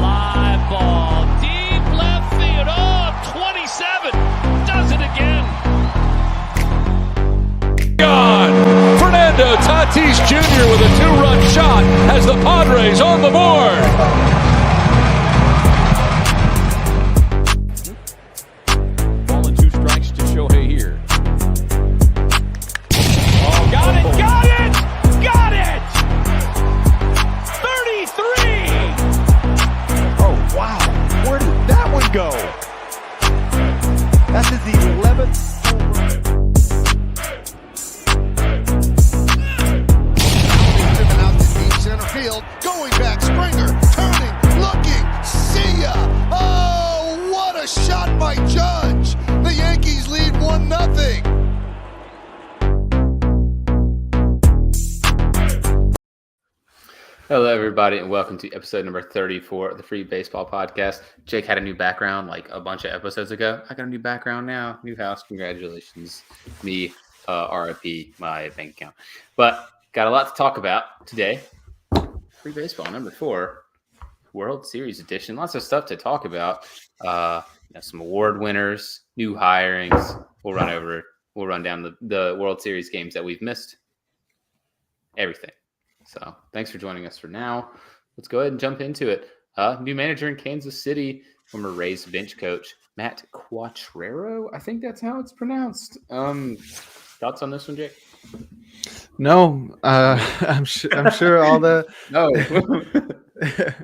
Fly ball, deep left field. Oh, 27, does it again. Gone. Fernando Tatis Jr. with a 2-run shot has the Padres on the board. Ball and 2 strikes to Shohei here. Oh, got it! 33! Oh, wow. Where did that one go? That's his 11th. Driven out to deep center field. Going back. Springer turning, looking. See ya. Oh, what a shot by Judge. The Yankees lead 1-0. Hello, everybody, and welcome to episode number 34 of the Free Baseball Podcast. Jake had a new background like a bunch of episodes ago. I got a new background now, new house. Congratulations. Me, RIP, my bank account. But got a lot to talk about today. Free Baseball number 4, World Series edition. Lots of stuff to talk about. Some award winners, new hirings. We'll run down the World Series games that we've missed. Everything. So thanks for joining us for now. Let's go ahead and jump into it. New manager in Kansas City, former Rays bench coach, Matt Quatraro. I think that's how it's pronounced. Thoughts on this one, Jake? No, I'm sure all the No.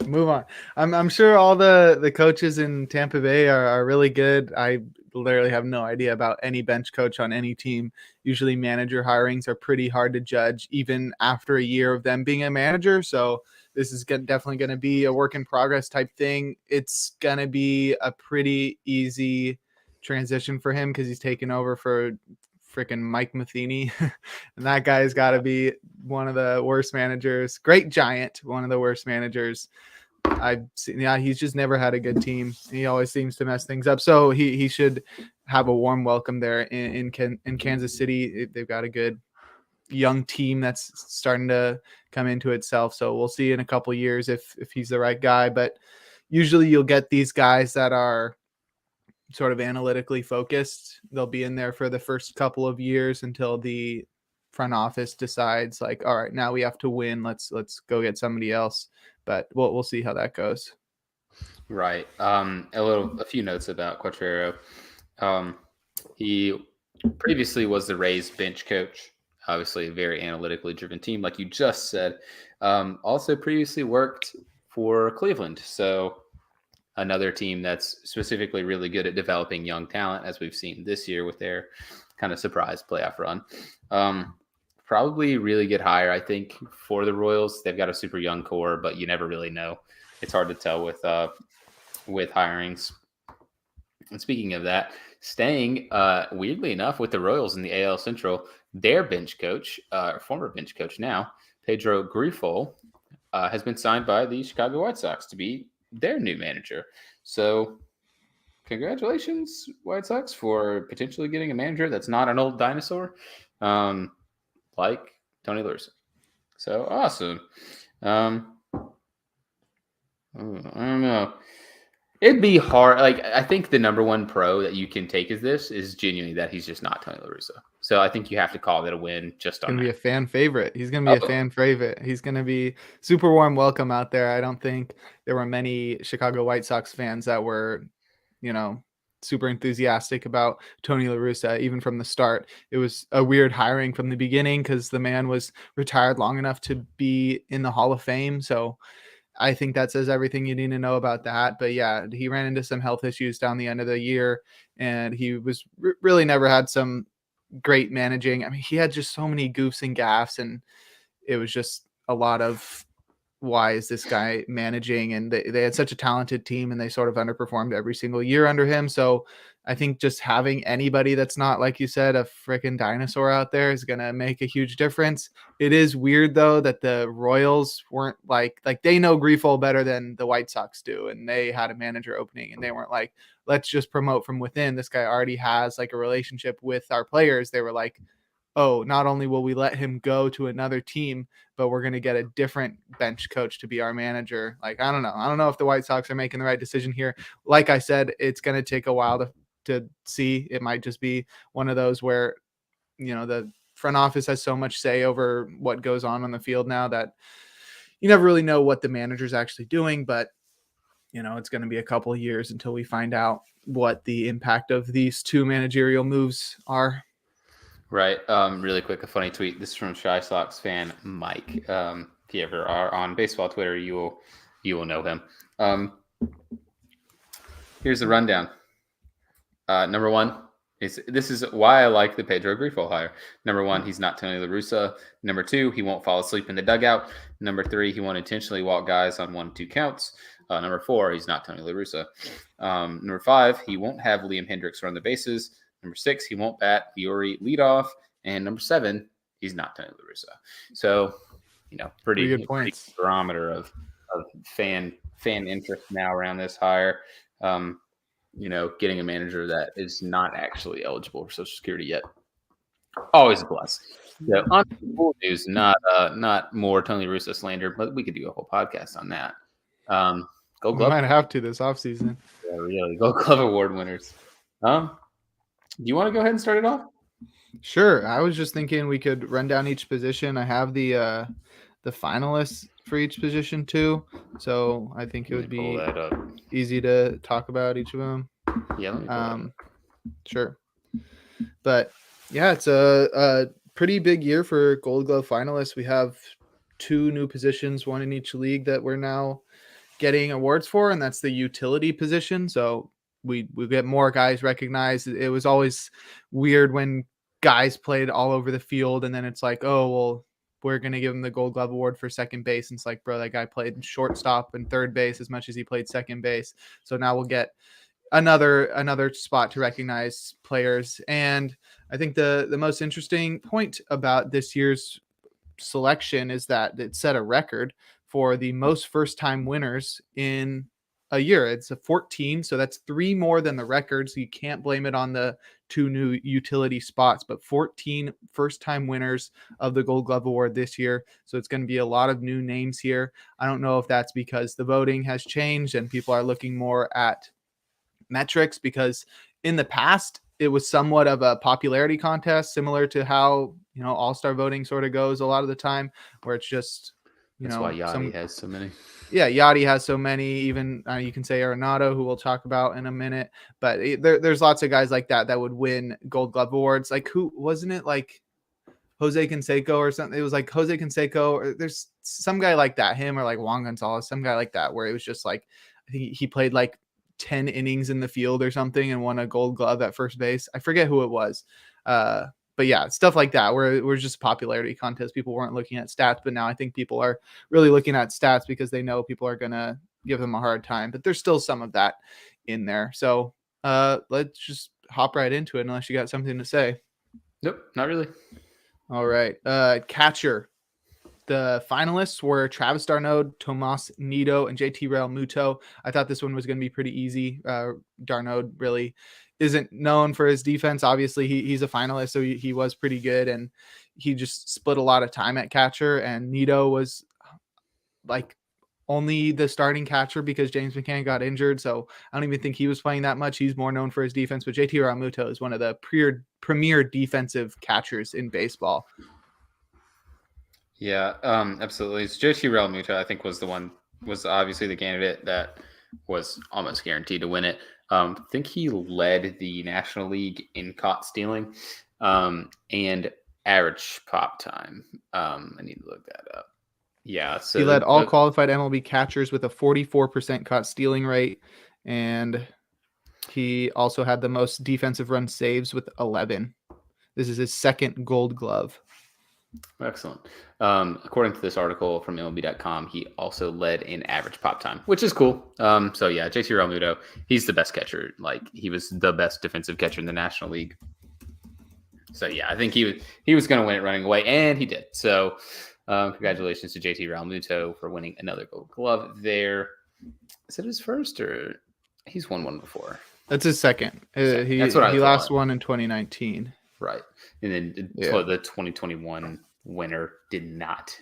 move on. I'm sure all the coaches in Tampa Bay are really good. I literally have no idea about any bench coach on any team. Usually manager hirings are pretty hard to judge even after a year of them being a manager. So this is definitely going to be a work in progress type thing. It's going to be a pretty easy transition for him because he's taken over for freaking Mike Matheny. And that guy's got to be one of the worst managers. Great Giant, one of the worst managers I've seen. Yeah, he's just never had a good team. He always seems to mess things up. So he should have a warm welcome there in Kansas City. They've got a good young team that's starting to come into itself. So we'll see in a couple years if he's the right guy. But usually you'll get these guys that are sort of analytically focused. They'll be in there for the first couple of years until the front office decides like, all right, now we have to win. Let's go get somebody else. But we'll see how that goes. Right. A few notes about Quatraro. He previously was the Rays bench coach. Obviously, a very analytically driven team, like you just said. Also previously worked for Cleveland. So another team that's specifically really good at developing young talent, as we've seen this year with their kind of surprise playoff run. Probably really good hire, I think, for the Royals. They've got a super young core, but you never really know. It's hard to tell with hirings. And speaking of that, staying weirdly enough with the Royals in the AL Central, their bench coach, former bench coach now, Pedro Grifol, has been signed by the Chicago White Sox to be their new manager. So congratulations, White Sox, for potentially getting a manager that's not an old dinosaur. Like Tony La Russa. So awesome. I don't know. It'd be hard. Like, I think the number one pro that you can take is genuinely that he's just not Tony La Russa. So I think you have to call that a win just on He's going to that. be a fan favorite. He's going to be a fan favorite. He's going to be super warm welcome out there. I don't think there were many Chicago White Sox fans that were, super enthusiastic about Tony La Russa, even from the start. It was a weird hiring from the beginning because the man was retired long enough to be in the Hall of Fame. So I think that says everything you need to know about that. But yeah, he ran into some health issues down the end of the year, and he was really never had some great managing. I mean, he had just so many goofs and gaffes, and it was just a lot of, why is this guy managing? And they had such a talented team, and they sort of underperformed every single year under him. So I think just having anybody that's not, like you said, a freaking dinosaur out there is going to make a huge difference. It is weird though, that the Royals weren't like they know Grifol better than the White Sox do. And they had a manager opening, and they weren't like, let's just promote from within. This guy already has like a relationship with our players. They were like, oh, not only will we let him go to another team, but we're going to get a different bench coach to be our manager. Like, I don't know. I don't know if the White Sox are making the right decision here. Like I said, it's going to take a while to see. It might just be one of those where, the front office has so much say over what goes on the field now that you never really know what the manager's actually doing. But, it's going to be a couple of years until we find out what the impact of these two managerial moves are. Right. Really quick, a funny tweet. This is from Shy Sox fan Mike. If you ever are on baseball Twitter, you will know him. Here's the rundown. Number one, this is why I like the Pedro Grifol hire. Number one, he's not Tony La Russa. Number two, he won't fall asleep in the dugout. Number three, he won't intentionally walk guys on 1-2 counts. Number four, he's not Tony La Russa. Number five, he won't have Liam Hendricks run the bases. Number six, he won't bat Fiore leadoff. And number seven, he's not Tony La Russa. So, pretty good points. Pretty barometer of fan interest now around this hire. Getting a manager that is not actually eligible for Social Security yet. Always a plus. So on cool news, not more Tony La Russa slander, but we could do a whole podcast on that. Gold Glove. We might have to this offseason. Yeah, really. Gold Glove Award winners. Do you want to go ahead and start it off? Sure. I was just thinking we could run down each position. I have the finalists for each position too, so I think it would be easy to talk about each of them. Yeah. Sure. But yeah, it's a pretty big year for Gold Glove finalists. We have 2 new positions, one in each league that we're now getting awards for, and that's the utility position. So we get more guys recognized. It was always weird when guys played all over the field, and then it's like, oh, well, we're going to give him the Gold Glove Award for second base. And it's like, bro, that guy played shortstop and third base as much as he played second base. So now we'll get another spot to recognize players. And I think the most interesting point about this year's selection is that it set a record for the most first-time winners in a year. It's a 14, so that's 3 more than the record, so you can't blame it on the 2 new utility spots, but 14 first-time winners of the Gold Glove Award this year. So it's going to be a lot of new names here. I don't know if that's because the voting has changed and people are looking more at metrics, because in the past it was somewhat of a popularity contest, similar to how all-star voting sort of goes a lot of the time, where it's just that's why Yachty has so many. Yeah, Yachty has so many. Even you can say Arenado, who we'll talk about in a minute. But there's lots of guys like that would win Gold Glove Awards. Like, who wasn't it? Like Jose Canseco or something. It was like Jose Canseco. Or there's some guy like that, him or like Juan Gonzalez, some guy like that, where it was just like I think he played like 10 innings in the field or something and won a Gold Glove at first base. I forget who it was. But yeah, stuff like that, where it was just a popularity contest. People weren't looking at stats, but now I think people are really looking at stats because they know people are going to give them a hard time. But there's still some of that in there. So let's just hop right into it, unless you got something to say. Nope, not really. All right. Catcher. The finalists were Travis d'Arnaud, Tomas Nido, and JT Realmuto. I thought this one was going to be pretty easy. d'Arnaud really isn't known for his defense. Obviously, he's a finalist, so he was pretty good, and he just split a lot of time at catcher. And Nido was like only the starting catcher because James McCann got injured, so I don't even think he was playing that much. He's more known for his defense, but JT Realmuto is one of the premier defensive catchers in baseball. Yeah, absolutely. So JT Realmuto, I think, was obviously the candidate that was almost guaranteed to win it. I think he led the National League in caught stealing and average pop time. I need to look that up. Yeah, so he led all qualified MLB catchers with a 44% caught stealing rate, and he also had the most defensive run saves with 11. This is his second Gold Glove. Excellent. According to this article from MLB.com, he also led in average pop time, which is cool. So yeah, JT Realmuto, he's the best catcher. Like, he was the best defensive catcher in the National League. So yeah, I think he was going to win it running away, and he did. So congratulations to JT Realmuto for winning another Gold Glove there. Is it his first, or he's won one before? That's his second. He last won in 2019. Right. And then the 2021 winner did not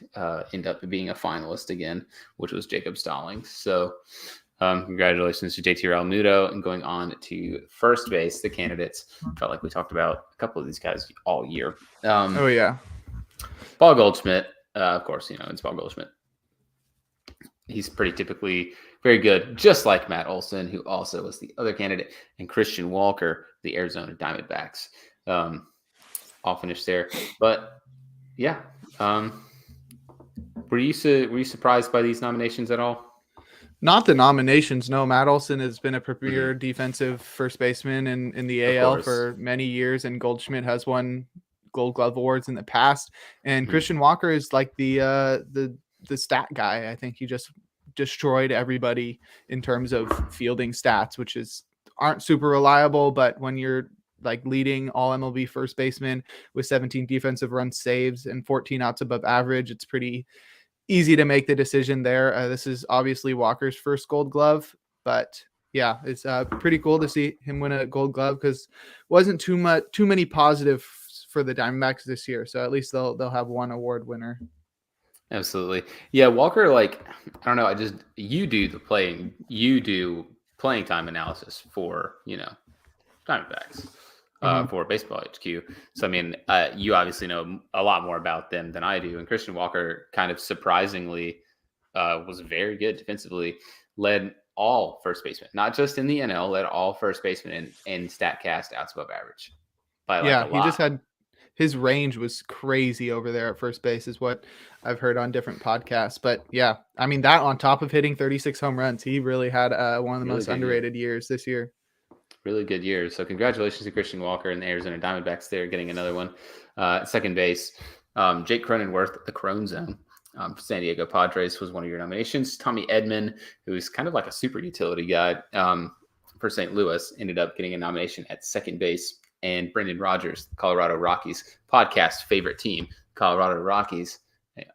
end up being a finalist again, which was Jacob Stallings. So congratulations to JT Realmuto. And going on to first base, the candidates, felt like we talked about a couple of these guys all year. Paul Goldschmidt, of course, it's Paul Goldschmidt. He's pretty typically very good, just like Matt Olson, who also was the other candidate, and Christian Walker, the Arizona Diamondbacks. All finished there. But yeah, were you surprised by these nominations at all? Not the nominations. No, Matt Olson has been a premier defensive first baseman in the AL for many years, and Goldschmidt has won Gold Glove awards in the past. And Christian Walker is like the stat guy. I think he just destroyed everybody in terms of fielding stats, which aren't super reliable, but when you're like leading all MLB first baseman with 17 defensive runs saved and 14 outs above average, it's pretty easy to make the decision there. This is obviously Walker's first Gold Glove, but yeah, it's pretty cool to see him win a Gold Glove because wasn't too many positives for the Diamondbacks this year. So at least they'll have one award winner. Absolutely. Yeah, Walker, like, I don't know, you do playing time analysis for, Diamondbacks. For Baseball HQ. So, I mean, you obviously know a lot more about them than I do. And Christian Walker kind of surprisingly was very good defensively, led all first basemen, not just in the NL, led all first basemen in StatCast outs above average. He just had his range was crazy over there at first base is what I've heard on different podcasts. But yeah, I mean, that on top of hitting 36 home runs, he really had one of the most underrated years this year. Really good year. So congratulations to Christian Walker and the Arizona Diamondbacks there getting another one. Second base, Jake Cronenworth, the Crone Zone. San Diego Padres was one of your nominations. Tommy Edman, who's kind of like a super utility guy for St. Louis, ended up getting a nomination at second base. And Brendan Rodgers, Colorado Rockies, podcast favorite team, Colorado Rockies.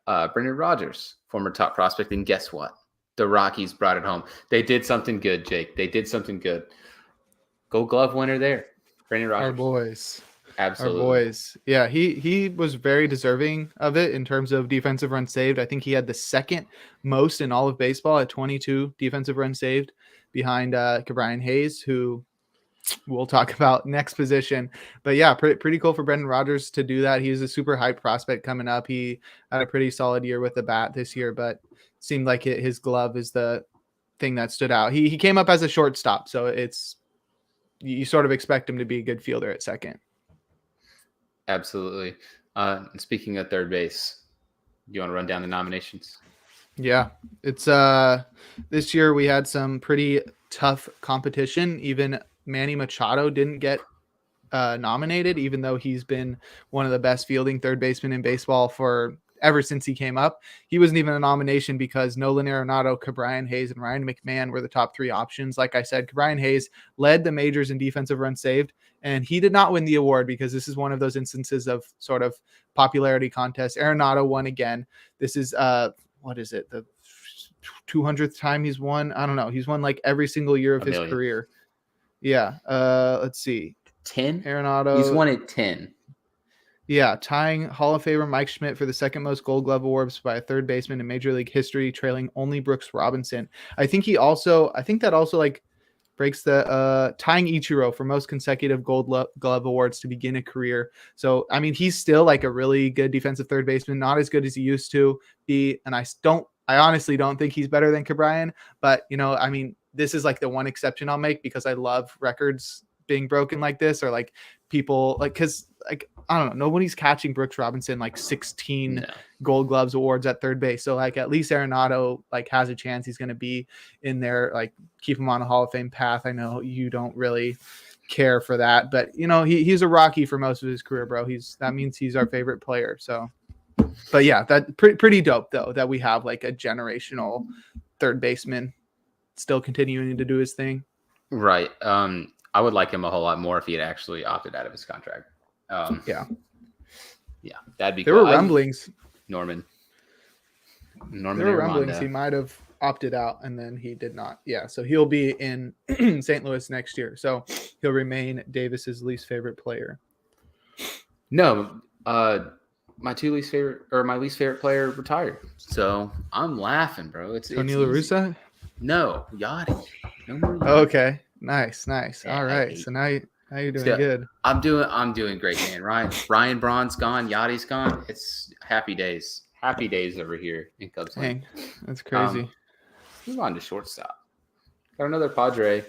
Brendan Rodgers, former top prospect. And guess what? The Rockies brought it home. They did something good, Jake. They did something good. Gold Glove winner there, Brendan Rodgers. Our boys. Absolutely. Our boys. Yeah, he was very deserving of it in terms of defensive runs saved. I think he had the second most in all of baseball at 22 defensive runs saved behind Ke'Bryan Hayes, who we'll talk about next position. But yeah, pretty cool for Brendan Rodgers to do that. He's a super hype prospect coming up. He had a pretty solid year with the bat this year, but seemed like his glove is the thing that stood out. He came up as a shortstop, so you sort of expect him to be a good fielder at second. Absolutely. Speaking of third base, do you want to run down the nominations? Yeah, it's this year we had some pretty tough competition. Even Manny Machado didn't get nominated, even though he's been one of the best fielding third basemen in baseball ever since he came up. He wasn't even a nomination because Nolan Arenado, Ke'Bryan Hayes, and Ryan McMahon were the top three options. Like I said, Ke'Bryan Hayes led the majors in defensive runs saved, and he did not win the award because this is one of those instances of sort of popularity contest. Arenado won again. This is what is it? The 200th time he's won. I don't know. He's won like every single year of his career. Yeah. Let's see. 10. Arenado. He's won it 10. Yeah, tying Hall of Famer Mike Schmidt for the second most Gold Glove awards by a third baseman in Major League history, trailing only Brooks Robinson. I think that also like breaks the tying Ichiro for most consecutive Gold Glove awards to begin a career. So, I mean, he's still like a really good defensive third baseman, not as good as he used to be. And I honestly don't think he's better than Ke'Bryan, but I mean, this is like the one exception I'll make because I love records being broken like this, or like people like, cause like, I don't know, nobody's catching Brooks Robinson like 16 Gold Gloves awards at third base. So like at least Arenado like has a chance he's going to be in there, like keep him on a Hall of Fame path. I know you don't really care for that, but he's a Rocky for most of his career, bro. That means he's our favorite player. So, but yeah, that pretty dope though, that we have like a generational third baseman still continuing to do his thing. Right. I would like him a whole lot more if he had actually opted out of his contract. Yeah, that'd be there cool. Were rumblings. Norman. There were rumblings. He might have opted out and then he did not. Yeah, so he'll be in St. Louis next year. So he'll remain Davis's least favorite player. No, my least favorite player retired. So I'm laughing, bro. Tony it's La easy. Russa? No, Yachty. No more Yachty. Okay. Nice. Yeah, All I right. hate So now you're doing So, good. I'm doing great, man. Ryan Braun's gone. Yachty's gone. It's happy days. Happy days over here in Cubs land. Dang. That's crazy. Move on to shortstop. Got another Padre. We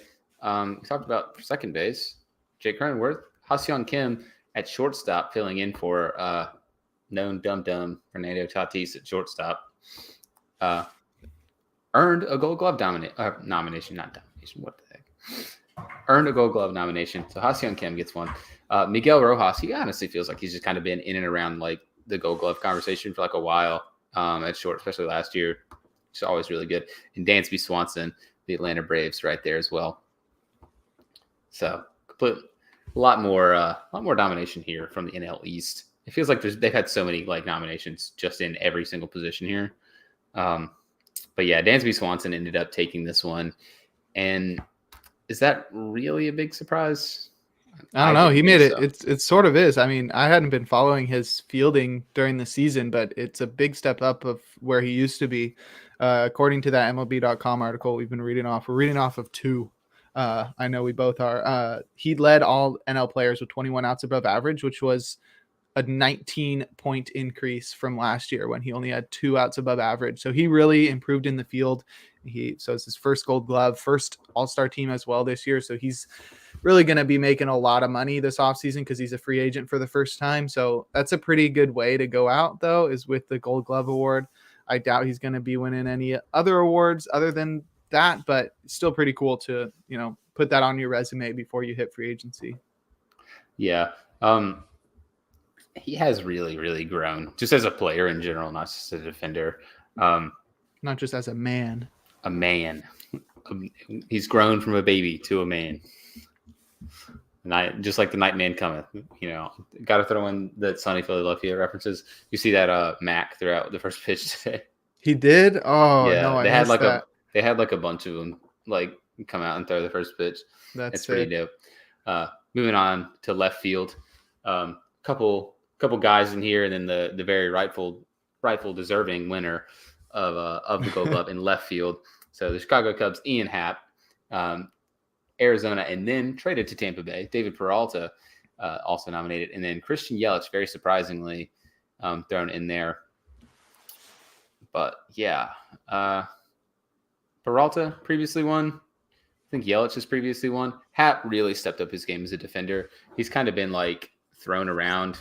talked about second base. Jake Cronenworth. Ha-Seong Kim at shortstop, filling in for known dum-dum Fernando Tatis at shortstop. Earned a Gold Glove nomination. Not domination. What the heck? Earned a Gold Glove nomination. So Ha-Seong Kim gets one. Miguel Rojas, he honestly feels like he's just kind of been in and around like the Gold Glove conversation for like a while at short, especially last year. He's always really good. And Dansby Swanson, the Atlanta Braves, right there as well. So a lot more domination here from the NL East. It feels like they've had so many like nominations just in every single position here. But yeah, Dansby Swanson ended up taking this one. And is that really a big surprise? I don't know. He made it. It sort of is. I mean, I hadn't been following his fielding during the season, but it's a big step up of where he used to be. According to that MLB.com article we've been reading off, we're reading off of two. I know we both are. He led all NL players with 21 outs above average, which was a 19-point increase from last year when he only had 2 outs above average. So he really improved in the field. So it's his first Gold Glove, first All-Star team as well this year. So he's really going to be making a lot of money this offseason because he's a free agent for the first time. So that's a pretty good way to go out, though, is with the Gold Glove award. I doubt he's going to be winning any other awards other than that, but it's still pretty cool to, put that on your resume before you hit free agency. Yeah. He has really, really grown just as a player in general, not just a defender. Not just as a man. A man. He's grown from a baby to a man. Just like the night man cometh, got to throw in the Sunny Philadelphia references. You see that Mac throughout the first pitch today. He did? Oh, yeah, no, they had like a bunch of them like come out and throw the first pitch. That's pretty dope. Moving on to left field, couple guys in here, and then the very rightful deserving winner of the Gold Glove in left field. So the Chicago Cubs, Ian Happ, Arizona, and then traded to Tampa Bay. David Peralta also nominated, and then Christian Yelich, very surprisingly, thrown in there. But yeah, Peralta previously won. I think Yelich has previously won. Happ really stepped up his game as a defender. He's kind of been like thrown around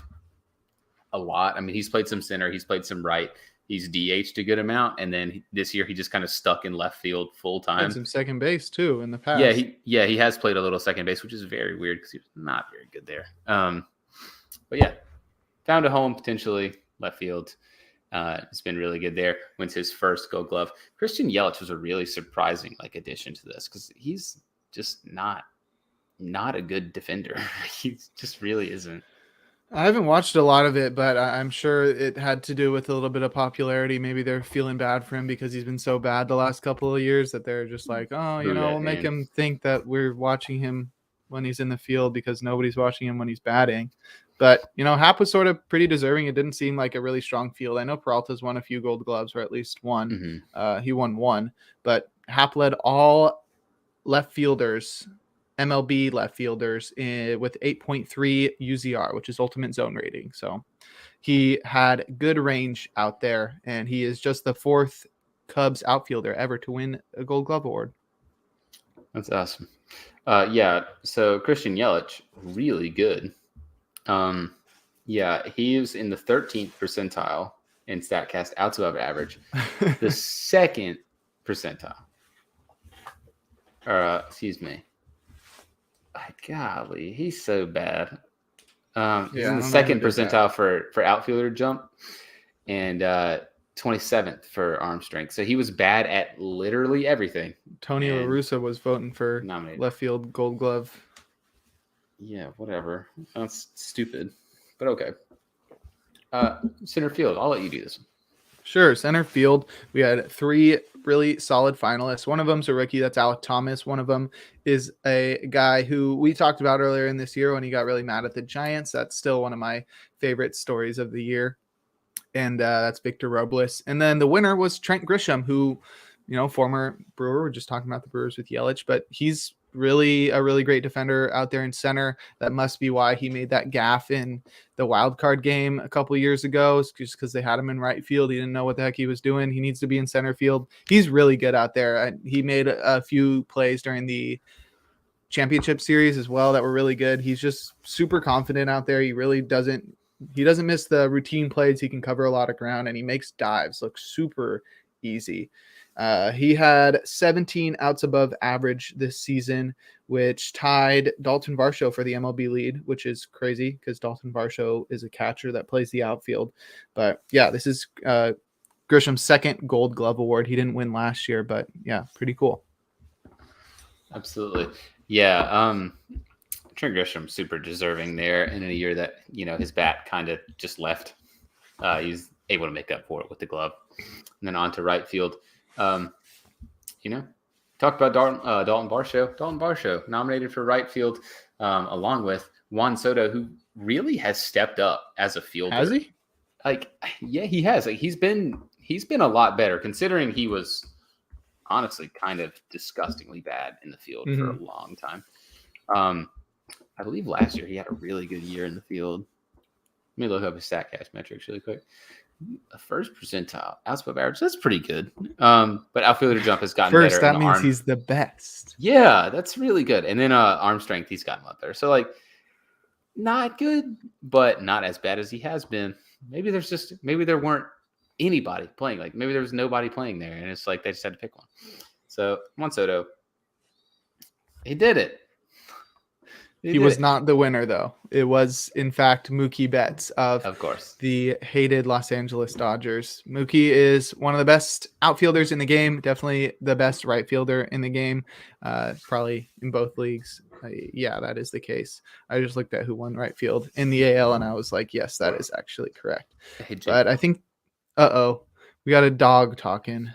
a lot. I mean, he's played some center, he's played some right. He's DH'd a good amount, and then this year he just kind of stuck in left field full time. And some second base too in the past. He has played a little second base, which is very weird because he's not very good there. But yeah, found a home potentially left field. It's been really good there. Wins his first Gold Glove. Christian Yelich was a really surprising addition to this because he's just not a good defender. He just really isn't. I haven't watched a lot of it, but I'm sure it had to do with a little bit of popularity. Maybe they're feeling bad for him because he's been so bad the last couple of years that they're just like, we'll make him think that we're watching him when he's in the field because nobody's watching him when he's batting. But, Happ was sort of pretty deserving. It didn't seem like a really strong field. I know Peralta's won a few Gold Gloves, or at least one. Mm-hmm. He won one. But Happ led all left fielders, MLB left fielders, with 8.3 UZR, which is ultimate zone rating. So he had good range out there, and he is just the 4th Cubs outfielder ever to win a Gold Glove award. That's awesome. So Christian Yelich, really good. He was in the 13th percentile in StatCast outs above average, the 2nd percentile. Excuse me. Golly, he's so bad. He's in the 2nd percentile for outfielder jump and 27th for arm strength. So he was bad at literally everything. Tony La Russa was voting for nominated left field Gold Glove. Yeah, whatever. That's stupid, but okay. Center field. I'll let you do this one. Sure. Center field, we had 3 really solid finalists. One of them's a rookie. That's Alec Thomas. One of them is a guy who we talked about earlier in this year when he got really mad at the Giants. That's still one of my favorite stories of the year. And that's Victor Robles. And then the winner was Trent Grisham, who, former Brewer. We're just talking about the Brewers with Yelich, but he's really a really great defender out there in center. That must be why he made that gaffe in the wild card game a couple years ago, just because they had him in right field. He didn't know what the heck he was doing. He needs to be in center field. He's really good out there. He made a few plays during the championship series as well that were really good. He's just super confident out there. He really doesn't miss the routine plays. He can cover a lot of ground, and he makes dives look super easy. He had 17 outs above average this season, which tied Dalton Varsho for the MLB lead, which is crazy because Dalton Varsho is a catcher that plays the outfield. But yeah, this is Grisham's second Gold Glove award. He didn't win last year, but yeah, pretty cool. Absolutely. Yeah. Trent Grisham super deserving there in a year that, his bat kind of just left. He's able to make up for it with the glove. And then on to right field. Talk about Dalton Varsho. Dalton Varsho nominated for right field, along with Juan Soto, who really has stepped up as a fielder. Has he? Yeah, he has. He's been a lot better, considering he was honestly kind of disgustingly bad in the field for a long time. I believe last year he had a really good year in the field. Let me look up his StatCast metrics really quick. A first percentile, outs above average. That's pretty good. But outfielder jump has gotten better. That means he's the best. Yeah, that's really good. And then arm strength, he's gotten a lot better. So not good, but not as bad as he has been. Maybe there weren't anybody playing. Maybe there was nobody playing there, and it's they just had to pick one. So Juan Soto, he did it. He was not the winner, though. It was, in fact, Mookie Betts of course, the hated Los Angeles Dodgers. Mookie is one of the best outfielders in the game, definitely the best right fielder in the game, probably in both leagues. Yeah, that is the case. I just looked at who won right field in the AL, and I was like, yes, that is actually correct. Hey, Jake. But I think, we got a dog talking.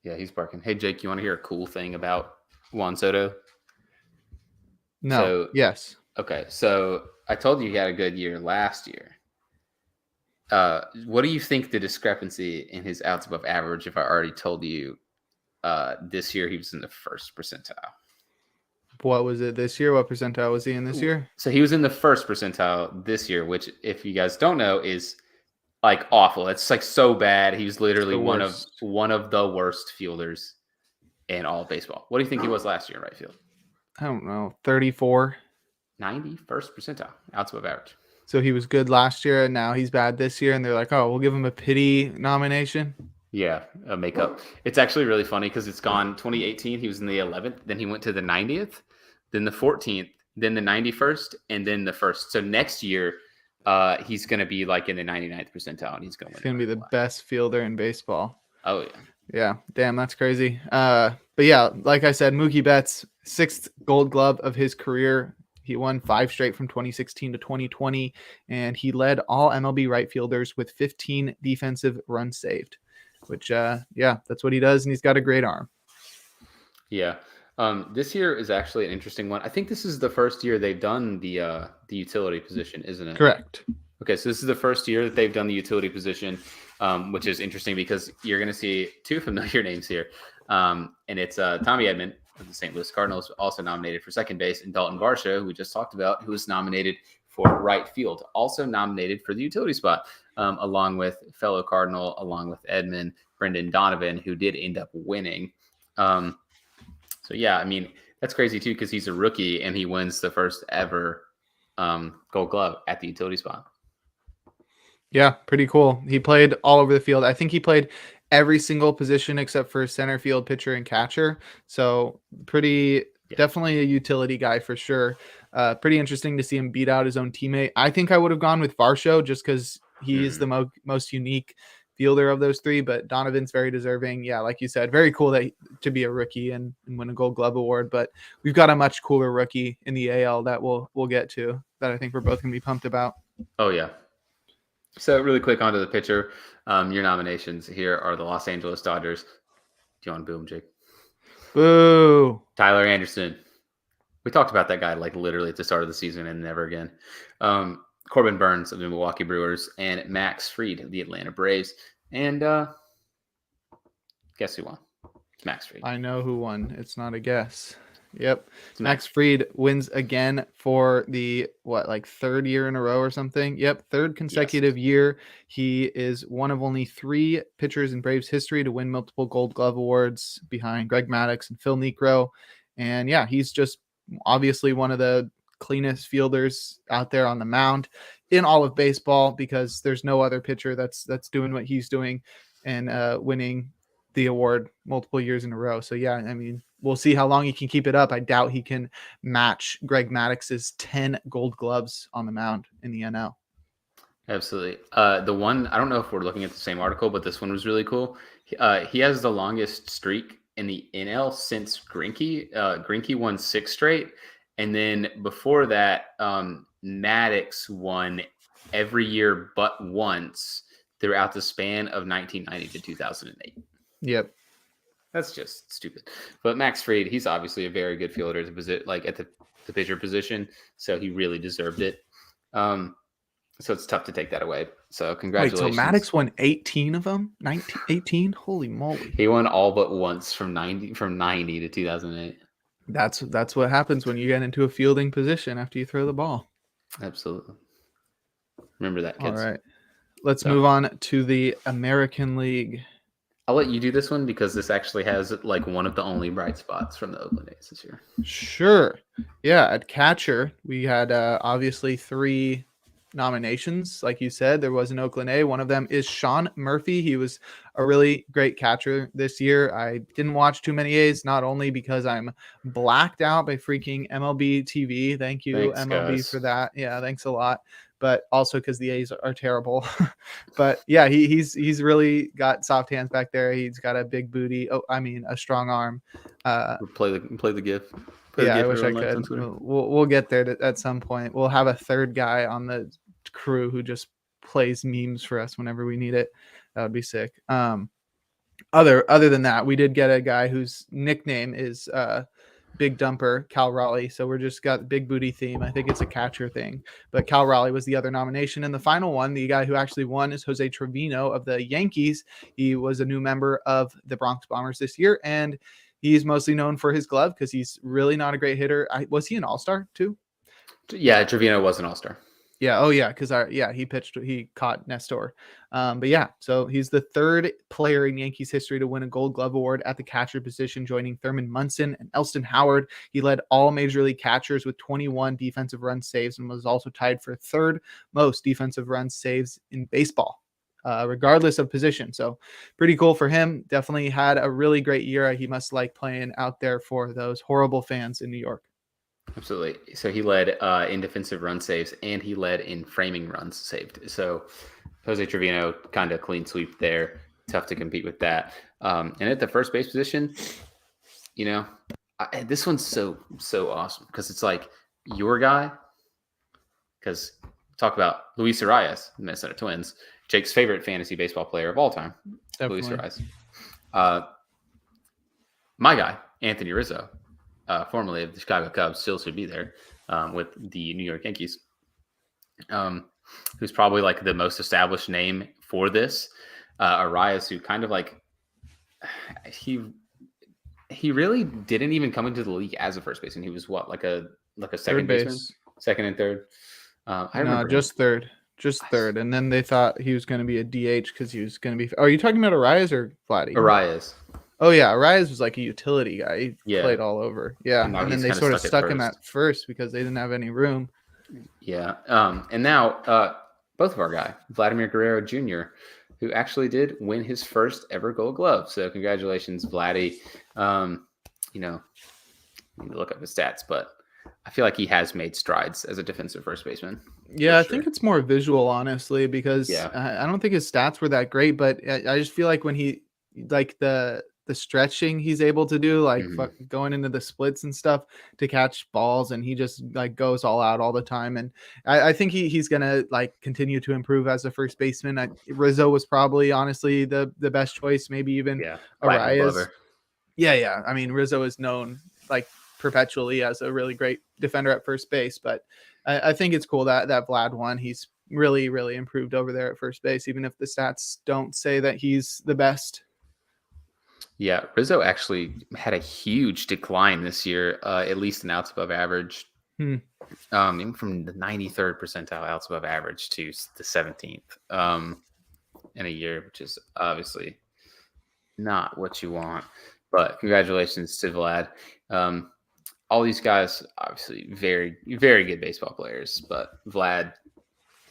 Yeah, he's barking. Hey, Jake, you want to hear a cool thing about Juan Soto? No. Yes. Okay. So I told you he had a good year last year. What do you think the discrepancy in his outs above average, if I already told you this year he was in the first percentile? What was it this year? What percentile was he in this year? So he was in the first percentile this year, which, if you guys don't know, is awful. It's so bad. He was literally one of the worst fielders in all of baseball. What do you think he was last year in right field? I don't know, 34. 91st percentile, outs above average. So he was good last year, and now he's bad this year, and they're like, oh, we'll give him a pity nomination. Yeah, a makeup. It's actually really funny because it's gone 2018. He was in the 11th. Then he went to the 90th, then the 14th, then the 91st, and then the first. So next year, he's going to be in the 99th percentile, and he's going to be the best fielder in baseball. Oh, yeah. Yeah, damn, that's crazy. But yeah, like I said, Mookie Betts, 6th Gold Glove of his career. He won 5 straight from 2016 to 2020, and he led all MLB right fielders with 15 defensive runs saved, which, that's what he does, and he's got a great arm. Yeah. This year is actually an interesting one. I think this is the first year they've done the utility position, isn't it? Correct. Okay, so this is the first year that they've done the utility position, which is interesting because you're going to see 2 familiar names here. And it's Tommy Edman of the St. Louis Cardinals, also nominated for second base, and Dalton Varsho, who we just talked about, who was nominated for right field, also nominated for the utility spot, along with fellow Cardinal, along with Edman, Brendan Donovan, who did end up winning. So, yeah, I mean, that's crazy, too, because he's a rookie, and he wins the first ever Gold Glove at the utility spot. Yeah, pretty cool. He played all over the field. I think he played every single position except for center field, pitcher, and catcher. So definitely a utility guy for sure. Pretty interesting to see him beat out his own teammate. I think I would have gone with Varsho just because he is the most unique fielder of those 3, but Donovan's very deserving. Yeah, like you said, very cool to be a rookie and win a Gold Glove award. But we've got a much cooler rookie in the AL that we'll get to that I think we're both going to be pumped about. Oh, yeah. So really quick onto the pitcher. Your nominations here are the Los Angeles Dodgers. Do you want to boom, Jake? Boo. Tyler Anderson. We talked about that guy like literally at the start of the season and never again. Corbin Burns of the Milwaukee Brewers and Max Fried of the Atlanta Braves. And guess who won? It's Max Fried. I know who won. It's not a guess. Yep. Max Fried wins again for the third year in a row or something. Yep, third consecutive year. He is one of only 3 pitchers in Braves history to win multiple Gold Glove awards behind Greg Maddux and Phil Niekro. And yeah, he's just obviously one of the cleanest fielders out there on the mound in all of baseball, because there's no other pitcher that's doing what he's doing and winning the award multiple years in a row. So yeah, I mean, we'll see how long he can keep it up. I doubt he can match Greg Maddox's 10 Gold Gloves on the mound in the NL. Absolutely. The one, I don't know if we're looking at the same article, but this one was really cool. He has the longest streak in the NL since Greinke. Greinke won 6 straight. And then before that, Maddox won every year but once throughout the span of 1990 to 2008. Yep. That's just stupid. But Max Fried, he's obviously a very good fielder at the pitcher position, so he really deserved it. So it's tough to take that away. So congratulations. Wait, so Maddox won 18 of them? 18? Holy moly. He won all but once from 90 to 2008. That's what happens when you get into a fielding position after you throw the ball. Absolutely. Remember that, kids. All right. Let's move on to the American League. I'll let you do this one because this actually has like one of the only bright spots from the Oakland A's this year. Sure. Yeah, at catcher, we had obviously 3 nominations. Like you said, there was an Oakland A. One of them is Sean Murphy. He was a really great catcher this year. I didn't watch too many A's, not only because I'm blacked out by freaking MLB TV. Thank you, Thanks, MLB, guys. for that. Yeah, thanks a lot. But also because the A's are terrible. But yeah, he's really got soft hands back there. He's got a big booty. A strong arm. Play the GIF. I wish I could. We'll get there at some point. We'll have a third guy on the crew who just plays memes for us whenever we need it. That would be sick. Other than that, we did get a guy whose nickname is Big Dumper, Cal Raleigh. So we're just got big booty theme. I think it's a catcher thing, but Cal Raleigh was the other nomination. And the final one, the guy who actually won, is Jose Trevino of the Yankees. He was a new member of the Bronx Bombers this year, and he's mostly known for his glove because he's really not a great hitter. Was he an all-star too? Yeah, Trevino was an all-star. Yeah. Oh, yeah. Because he caught Nestor. But yeah, so he's the 3rd player in Yankees history to win a Gold Glove award at the catcher position, joining Thurman Munson and Elston Howard. He led all major league catchers with 21 defensive run saves and was also tied for 3rd most defensive run saves in baseball, regardless of position. So pretty cool for him. Definitely had a really great year. He must like playing out there for those horrible fans in New York. Absolutely. So he led in defensive run saves and he led in framing runs saved. So Jose Trevino kind of clean sweep there. Tough to compete with that. And at the first base position, this one's so awesome because it's like your guy. Because talk about Luis Arias, Minnesota Twins, Jake's favorite fantasy baseball player of all time, Definitely. Luis Arias. My guy, Anthony Rizzo. Formerly of the Chicago Cubs, still should be there with the New York Yankees, who's probably like the most established name for this. Arias, who kind of like he really didn't even come into the league as a first baseman. He was like a second baseman, second and third. Just third. And then they thought he was going to be a DH because he was going to be. Are you talking about Arias or Vladdy? Arias. Oh yeah, Arias was like a utility guy. He played all over. Yeah, and then they sort of stuck him at first because they didn't have any room. Yeah, and now both of our guy, Vladimir Guerrero Jr., who actually did win his first ever Gold Glove. So congratulations, Vladdy. Need to look up his stats, but I feel like he has made strides as a defensive first baseman. Yeah, I think it's more visual, honestly, because I don't think his stats were that great, but I just feel like when he the the stretching he's able to do, like going into the splits and stuff to catch balls, and he just like goes all out all the time. And I think he's gonna like continue to improve as a first baseman. Rizzo was probably honestly the best choice, maybe even Arias. Yeah. I mean, Rizzo is known like perpetually as a really great defender at first base, but I think it's cool that Vlad won. He's really, really improved over there at first base, even if the stats don't say that he's the best. Yeah, Rizzo actually had a huge decline this year, at least in outs above average. Even from the 93rd percentile outs above average to the 17th in a year, which is obviously not what you want. But congratulations to Vlad. All these guys, obviously, very, very good baseball players. But Vlad,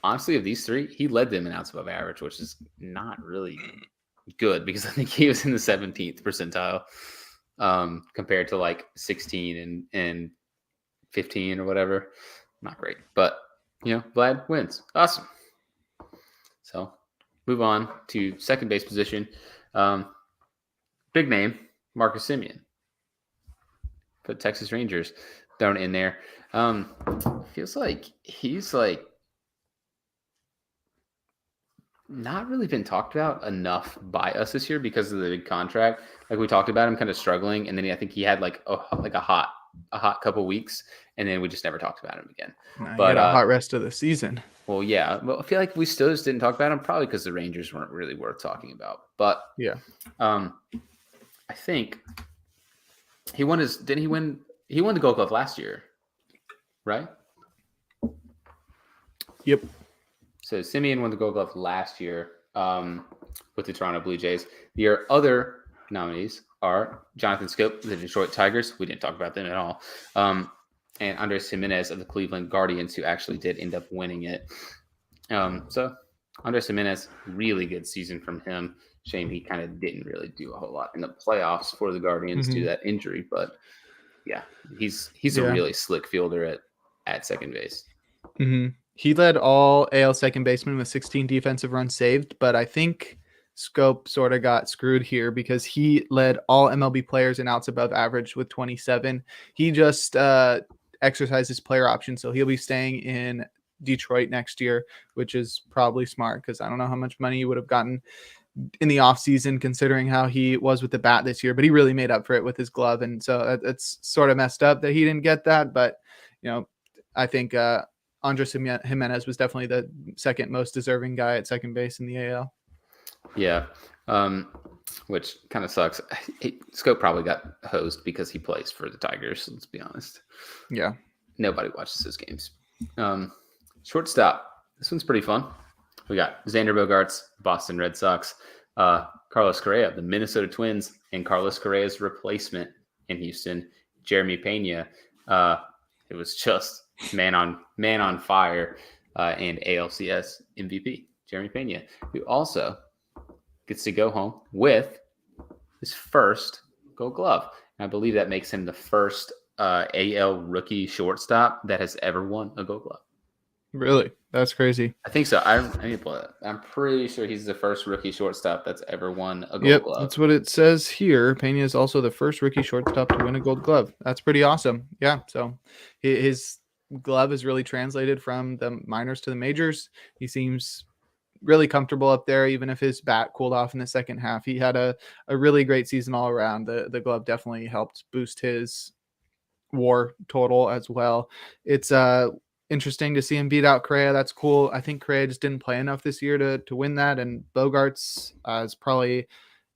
honestly, of these three, he led them in outs above average, which is not really good because I think he was in the 17th percentile compared to like 16 and 15 or whatever. Not great. But, Vlad wins. Awesome. So, move on to second base position. Big name, Marcus Semien. Put Texas Rangers thrown in there. Feels like he's like not really been talked about enough by us this year because of the big contract. Like we talked about him kind of struggling, and then I think he had like a hot couple weeks, and then we just never talked about him again. But a hot rest of the season. Well, yeah, but I feel like we still just didn't talk about him, probably because the Rangers weren't really worth talking about. But yeah, I think. He won didn't he win? He won the Gold Glove last year, right? Yep. So Semien won the Gold Glove last year with the Toronto Blue Jays. Your other nominees are Jonathan Scope, the Detroit Tigers. We didn't talk about them at all. And Andres Gimenez of the Cleveland Guardians, who actually did end up winning it. So Andres Gimenez, really good season from him. Shame he kind of didn't really do a whole lot in the playoffs for the Guardians due to that injury. But, yeah, he's a really slick fielder at second base. He led all AL second basemen with 16 defensive runs saved, but I think Scope sort of got screwed here because he led all MLB players in outs above average with 27. He just exercised his player option, so he'll be staying in Detroit next year, which is probably smart because I don't know how much money he would have gotten in the offseason considering how he was with the bat this year, but he really made up for it with his glove. And so it's sort of messed up that he didn't get that. But, I think Andres Gimenez was definitely the second most deserving guy at second base in the AL. Yeah. Which kind of sucks. Scope probably got hosed because he plays for the Tigers. Let's be honest. Yeah. Nobody watches those games. Shortstop. This one's pretty fun. We got Xander Bogaerts, Boston Red Sox, Carlos Correa, the Minnesota Twins, and Carlos Correa's replacement in Houston, Jeremy Pena. It was just man on fire, and ALCS MVP, Jeremy Pena, who also gets to go home with his first Gold Glove. And I believe that makes him the first AL rookie shortstop that has ever won a Gold Glove. Really? That's crazy. I think so. I need to pull it up. I'm pretty sure he's the first rookie shortstop that's ever won a Gold Glove. That's what it says here. Pena is also the first rookie shortstop to win a Gold Glove. That's pretty awesome. Yeah. So his glove is really translated from the minors to the majors. He seems really comfortable up there, even if his bat cooled off in the second half. He had a really great season all around. The glove definitely helped boost his WAR total as well. It's interesting to see him beat out Correa. That's cool. I think Correa just didn't play enough this year to win that, and Bogaerts has probably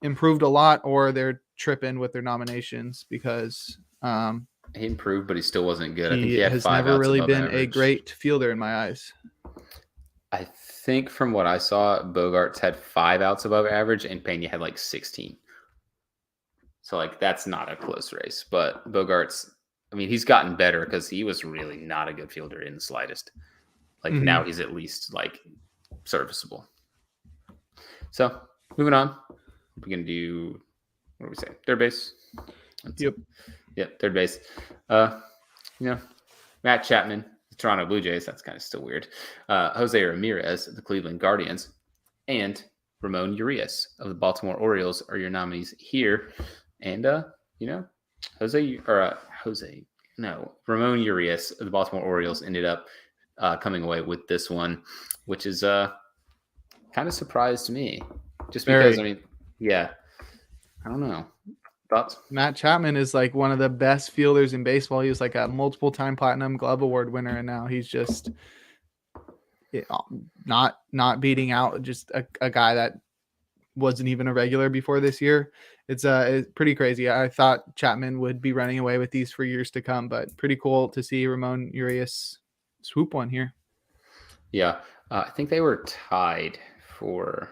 improved a lot, or they're tripping with their nominations because he improved, but he still wasn't good. I think he has never really been a great fielder in my eyes. I think from what I saw, Bogaerts had 5 outs above average, and Pena had like 16. So like that's not a close race, but Bogaerts. I mean, he's gotten better because he was really not a good fielder in the slightest. Like now he's at least like serviceable. So moving on, we're going to do, what do we say? Third base. Yep. Third base. Matt Chapman, the Toronto Blue Jays. That's kind of still weird. Jose Ramirez, the Cleveland Guardians, and Ramon Urias of the Baltimore Orioles are your nominees here. And Ramon Urias of the Baltimore Orioles ended up coming away with this one, which is kind of surprised me. Just because, Very. I don't know. Thoughts? Matt Chapman is like one of the best fielders in baseball. He was like a multiple-time Platinum Glove Award winner, and now he's just not beating out just a guy that wasn't even a regular before this year. It's pretty crazy. I thought Chapman would be running away with these for years to come, but pretty cool to see Ramon Urias swoop one here. Yeah, I think they were tied for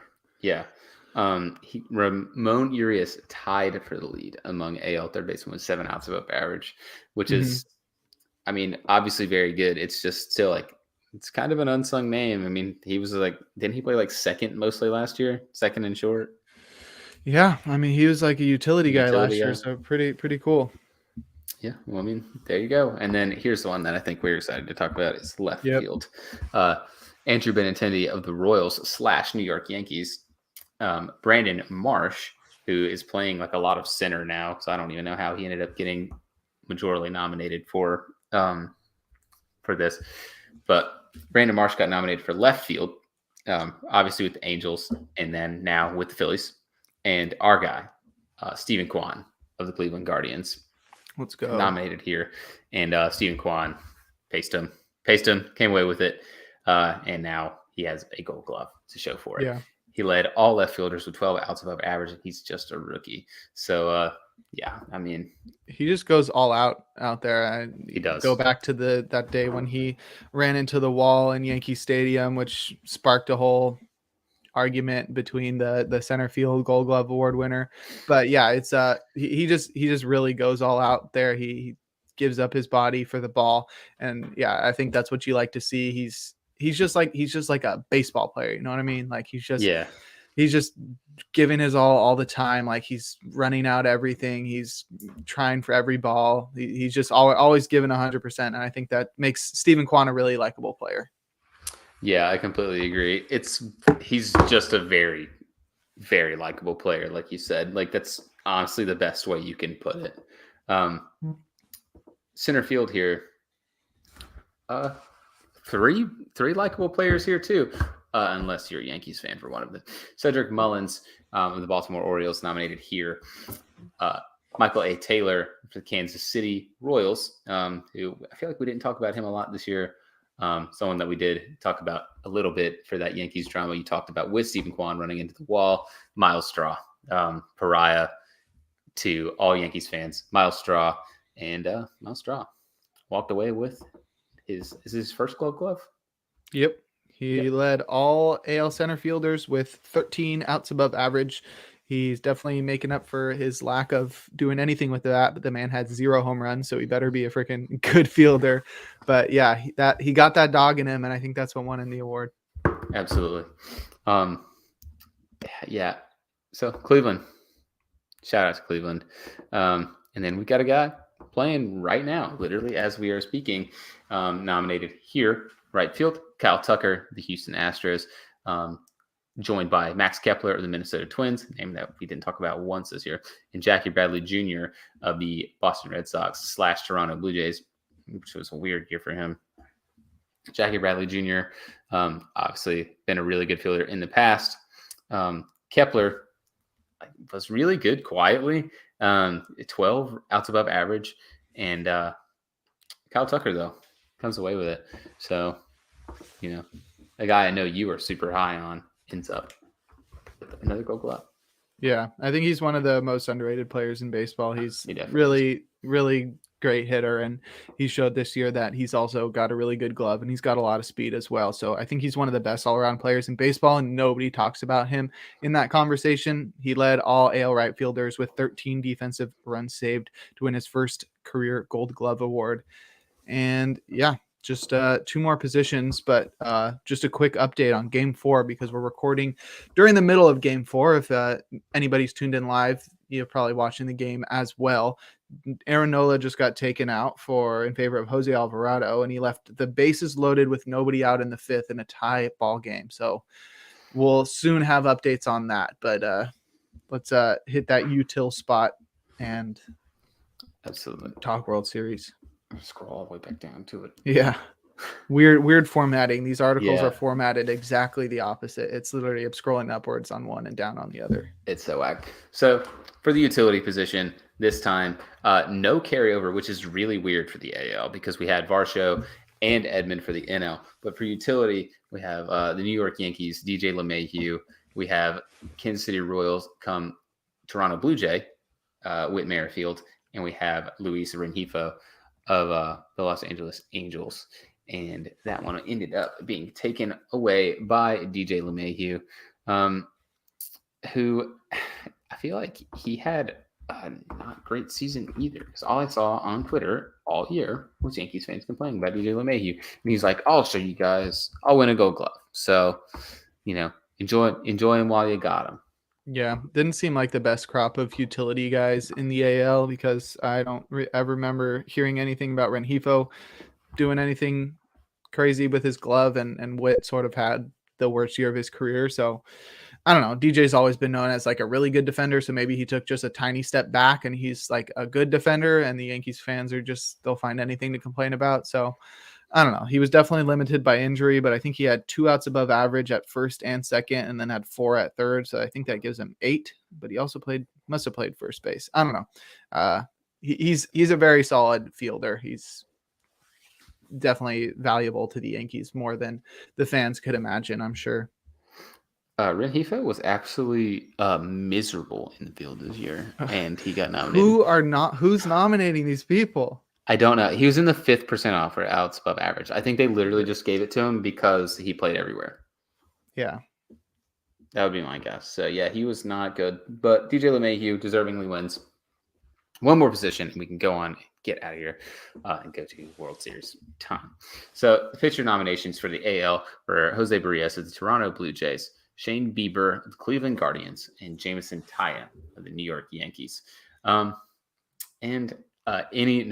Ramon Urias tied for the lead among AL third baseman with 7 outs above average, which is, I mean, obviously very good. It's just still like, it's kind of an unsung name. I mean, he was like, didn't he play like second mostly last year? Second and short? Yeah, I mean, he was like a utility guy last year, so pretty cool. Yeah, well, I mean, there you go. And then here's the one that I think we're excited to talk about is left field. Andrew Benintendi of the Royals / New York Yankees. Brandon Marsh, who is playing like a lot of center now, so I don't even know how he ended up getting majorly nominated for this. But Brandon Marsh got nominated for left field, obviously with the Angels, and then now with the Phillies. And our guy, Stephen Kwan of the Cleveland Guardians. Let's go. Nominated here. And Stephen Kwan paced him, came away with it. And now he has a Gold Glove to show for it. Yeah. He led all left fielders with 12 outs above average, and he's just a rookie. So, I mean, he just goes all out there. He does. Go back to that day when he ran into the wall in Yankee Stadium, which sparked a whole argument between the center field Gold Glove Award winner. But yeah, it's he just really goes all out there. He gives up his body for the ball, and yeah, I think that's what you like to see. He's just like a baseball player, you know what I mean? Like he's just giving his all the time. Like he's running out everything. He's trying for every ball. He's just always giving 100%. And I think that makes Stephen Kwan a really likable player. Yeah, I completely agree. He's just a very, very likable player. Like you said, like that's honestly the best way you can put it. Center field here. Three likable players here too, unless you're a Yankees fan for one of them. Cedric Mullins of the Baltimore Orioles nominated here. Michael A. Taylor for the Kansas City Royals, who I feel like we didn't talk about him a lot this year. Someone that we did talk about a little bit for that Yankees drama you talked about with Stephen Kwan running into the wall. Miles Straw, pariah to all Yankees fans. Miles Straw walked away with his first Gold Glove. Yep. He led all AL center fielders with 13 outs above average. He's definitely making up for his lack of doing anything with that, but the man had 0 home runs, so he better be a freaking good fielder. But yeah, he got that dog in him, and I think that's what won him the award. Absolutely. Yeah. So Cleveland. Shout out to Cleveland. And then we got a guy playing right now, literally as we are speaking, nominated here, right field, Kyle Tucker, the Houston Astros, joined by Max Kepler of the Minnesota Twins, a name that we didn't talk about once this year, and Jackie Bradley Jr. of the Boston Red Sox / Toronto Blue Jays, which was a weird year for him. Jackie Bradley Jr. Obviously been a really good fielder in the past. Kepler was really good quietly, 12 outs above average, and Kyle Tucker though comes away with it. So, a guy I know you are super high on ends up with another Gold Glove. Yeah, I think he's one of the most underrated players in baseball. He's really great hitter, and he showed this year that he's also got a really good glove, and he's got a lot of speed as well. So I think he's one of the best all-around players in baseball, and nobody talks about him in that conversation. He led all AL right fielders with 13 defensive runs saved to win his first career Gold Glove award. And yeah, just 2 more positions, but just a quick update on Game 4 because we're recording during the middle of Game 4. If anybody's tuned in live, you're probably watching the game as well. Aaron Nola just got taken out in favor of Jose Alvarado, and he left the bases loaded with nobody out in the 5th in a tie ball game. So we'll soon have updates on that, but let's hit that util spot and Absolutely. talk World Series. Scroll all the way back down to it. Yeah. Weird formatting. These articles Yeah. are formatted exactly the opposite. It's literally scrolling upwards on one and down on the other. It's so whack. So for the utility position this time, no carryover, which is really weird for the AL because we had Varsho and Edman for the NL. But for utility, we have the New York Yankees, DJ LeMahieu. We have Kansas City Royals come Toronto Blue Jay, Whit Merrifield. And we have Luis Rengifo of the Los Angeles Angels. And that one ended up being taken away by DJ LeMahieu, who I feel like he had a not great season either. Because all I saw on Twitter all year was Yankees fans complaining about DJ LeMahieu. And he's like, I'll show you guys. I'll win a Gold Glove. So, enjoy him while you got him. Yeah, didn't seem like the best crop of utility guys in the AL because I don't ever remember hearing anything about Rengifo doing anything crazy with his glove, and Whit sort of had the worst year of his career. So I don't know. DJ's always been known as like a really good defender. So maybe he took just a tiny step back and he's like a good defender, and the Yankees fans are just, they'll find anything to complain about. So I don't know. He was definitely limited by injury, but I think he had 2 outs above average at first and second, and then had 4 at third. So I think that gives him 8, but he also must have played first base. I don't know. He's a very solid fielder. He's definitely valuable to the Yankees more than the fans could imagine, I'm sure. Rengifo was actually miserable in the field this year, and he got nominated. Who's nominating these people? I don't know. He was in the 5th percentile for outs above average. I think they literally just gave it to him because he played everywhere. Yeah. That would be my guess. So, yeah, he was not good. But DJ LeMahieu deservingly wins. One more position, and we can go on, get out of here, and go to World Series time. So, the pitcher nominations for the AL were Jose Barrios of the Toronto Blue Jays, Shane Bieber of the Cleveland Guardians, and Jameson Taillon of the New York Yankees. No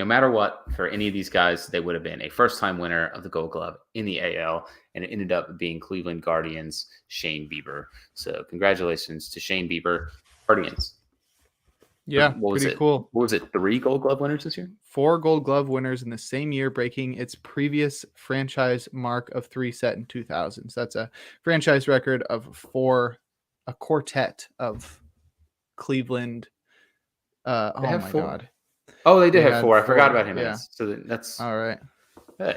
matter what, for any of these guys, they would have been a first-time winner of the Gold Glove in the AL, and it ended up being Cleveland Guardians, Shane Bieber. So congratulations to Shane Bieber, Guardians. Yeah, pretty cool. What was it, 3 Gold Glove winners this year? 4 Gold Glove winners in the same year, breaking its previous franchise mark of 3 set in 2000. So that's a franchise record of 4, a quartet of Cleveland. Oh my 4? God. Oh, they did have 4. I forgot about him. Yeah. So that's all right. Hey.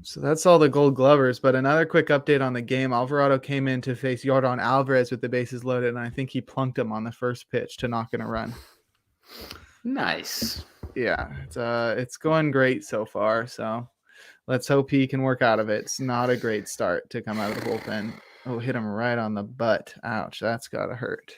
So that's all the Gold Glovers. But another quick update on the game. Alvarado came in to face Yordan Alvarez with the bases loaded, and I think he plunked him on the first pitch to knock in a run. Nice. Yeah, it's going great so far. So let's hope he can work out of it. It's not a great start to come out of the bullpen. Oh, hit him right on the butt. Ouch, that's gotta hurt.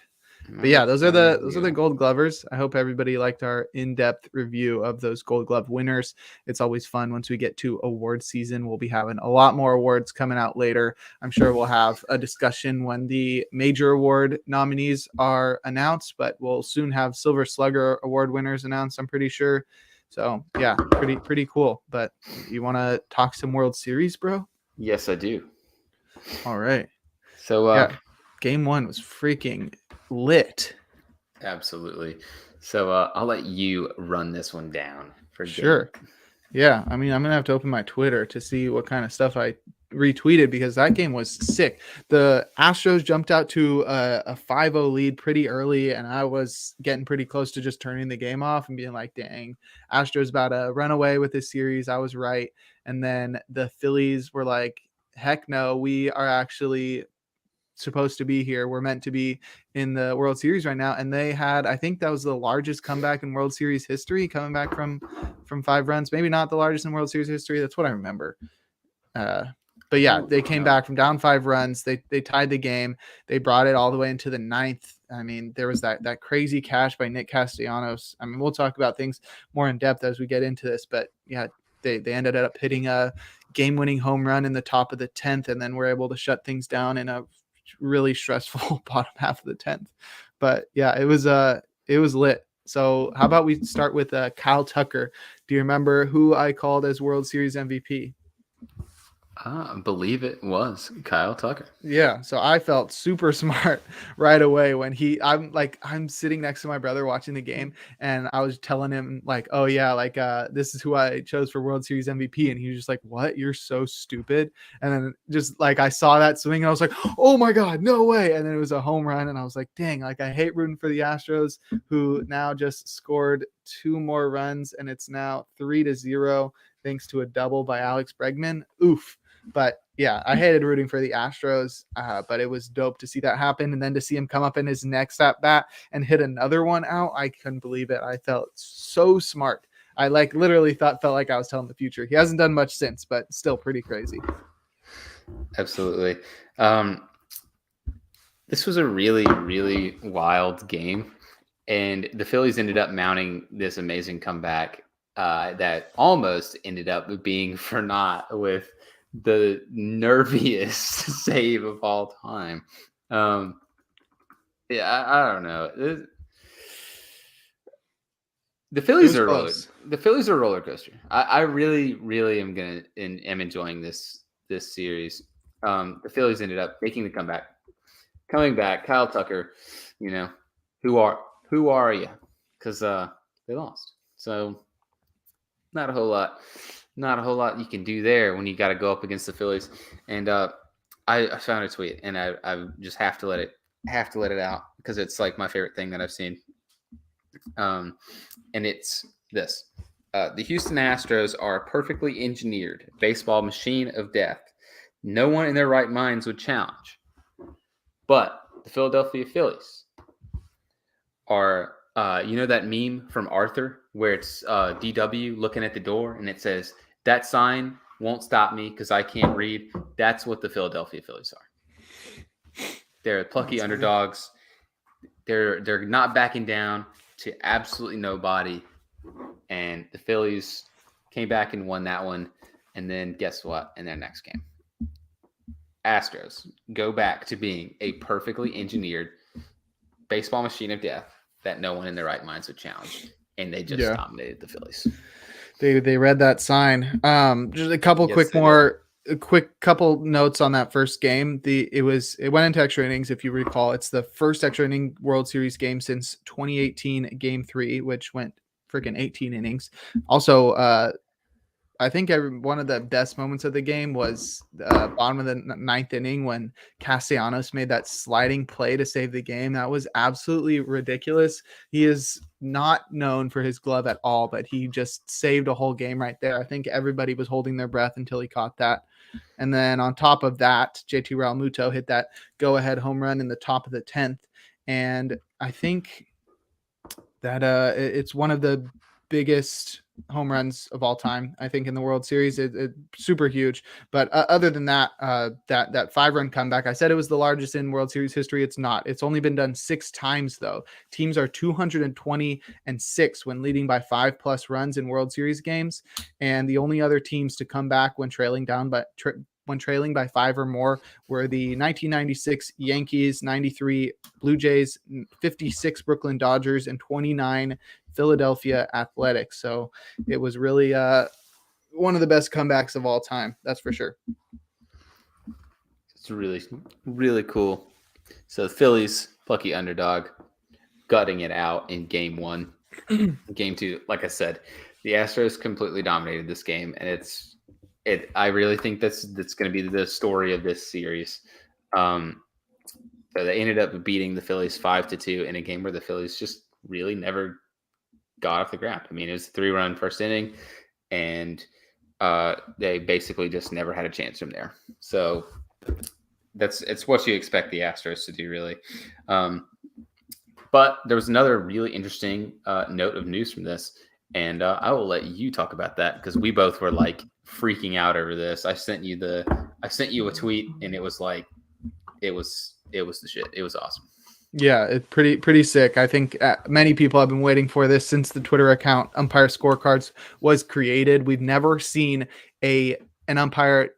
But yeah, those are the Gold Glovers. I hope everybody liked our in-depth review of those Gold Glove winners. It's always fun once we get to award season. We'll be having a lot more awards coming out later. I'm sure we'll have a discussion when the major award nominees are announced, but we'll soon have Silver Slugger award winners announced, I'm pretty sure. So yeah, pretty cool. But you want to talk some World Series, bro? Yes, I do. All right. So yeah, game 1 was freaking lit. Absolutely. So I'll let you run this one down for sure. Yeah, I mean, I'm gonna have to open my Twitter to see what kind of stuff I retweeted because that game was sick. The Astros jumped out to a 5-0 lead pretty early, and I was getting pretty close to just turning the game off and being like, dang, Astros about to run away with this series. I was right. And then the Phillies were like, heck no, we are actually supposed to be here. We're meant to be in the World Series right now. And they had, I think that was the largest comeback in World Series history, coming back from 5 runs. Maybe not the largest in World Series history. That's what I remember. But yeah, they came back from down 5 runs. They tied the game. They brought it all the way into the 9th. I mean, there was that crazy catch by Nick Castellanos. I mean, we'll talk about things more in depth as we get into this, but yeah, they ended up hitting a game-winning home run in the top of the 10th, and then were able to shut things down in a really stressful bottom half of the 10th. But yeah, it was lit. So how about we start with Kyle Tucker? Do you remember who I called as World Series MVP? I believe it was Kyle Tucker. Yeah, so I felt super smart right away when I'm sitting next to my brother watching the game, and I was telling him like, oh yeah, like this is who I chose for World Series MVP, and he was just like, what? You're so stupid. And then just like I saw that swing and I was like, oh my god, no way. And then it was a home run, and I was like, dang, like I hate rooting for the Astros, who now just scored 2 more runs, and it's now 3-0 thanks to a double by Alex Bregman. Oof. But yeah, I hated rooting for the Astros, but it was dope to see that happen. And then to see him come up in his next at bat and hit another one out, I couldn't believe it. I felt so smart. I literally felt like I was telling the future. He hasn't done much since, but still pretty crazy. Absolutely. This was a really, really wild game. And the Phillies ended up mounting this amazing comeback that almost ended up being for naught with the nerviest save of all time. Yeah, I don't know. The Phillies are a roller coaster. I really, really am enjoying this series. The Phillies ended up making the coming back. Kyle Tucker, who are you? Because they lost. So not a whole lot you can do there when you got to go up against the Phillies. And I found a tweet, and I just have to let it out because it's like my favorite thing that I've seen. And it's this: the Houston Astros are a perfectly engineered baseball machine of death. No one in their right minds would challenge. But the Philadelphia Phillies are, that meme from Arthur where it's DW looking at the door and it says, "That sign won't stop me because I can't read." That's what the Philadelphia Phillies are. They're plucky underdogs. They're not backing down to absolutely nobody. And the Phillies came back and won that one. And then guess what? In their next game, Astros go back to being a perfectly engineered baseball machine of death that no one in their right minds would challenge. And they just dominated the Phillies. They read that sign. Just a couple quick couple notes on that first game. It went into extra innings. If you recall, it's the first extra inning World Series game since 2018 Game 3, which went freaking 18 innings. Also, I think one of the best moments of the game was bottom of the ninth inning when Castellanos made that sliding play to save the game. That was absolutely ridiculous. He is not known for his glove at all, but he just saved a whole game right there. I think everybody was holding their breath until he caught that. And then on top of that, JT Realmuto hit that go-ahead home run in the top of the 10th. And I think that it's one of the biggest home runs of all time, I think, in the World Series. It's super huge. But other than that, that 5-run comeback, I said it was the largest in World Series history. It's not. It's only been done 6 times, though. Teams are 220-6 when leading by 5+ runs in World Series games. And the only other teams to come back when trailing by 5 or more were the 1996 Yankees, 93 Blue Jays, 56 Brooklyn Dodgers, and 29 Philadelphia Athletics. So it was really one of the best comebacks of all time. That's for sure. It's really, really cool. So the Phillies, plucky underdog, gutting it out in Game 1. Game 2, like I said, the Astros completely dominated this game, and I really think that's going to be the story of this series. So they ended up beating the Phillies 5-2 in a game where the Phillies just really never got off the ground. I mean, it was a 3-run first inning, and they basically just never had a chance from there. So it's what you expect the Astros to do, really. But there was another really interesting note of news from this, and I will let you talk about that because we both were like freaking out over this. I sent you a tweet, and it was like it was the shit. It was awesome. Yeah, it's pretty sick. I think many people have been waiting for this since the Twitter account Umpire Scorecards was created. We've never seen an umpire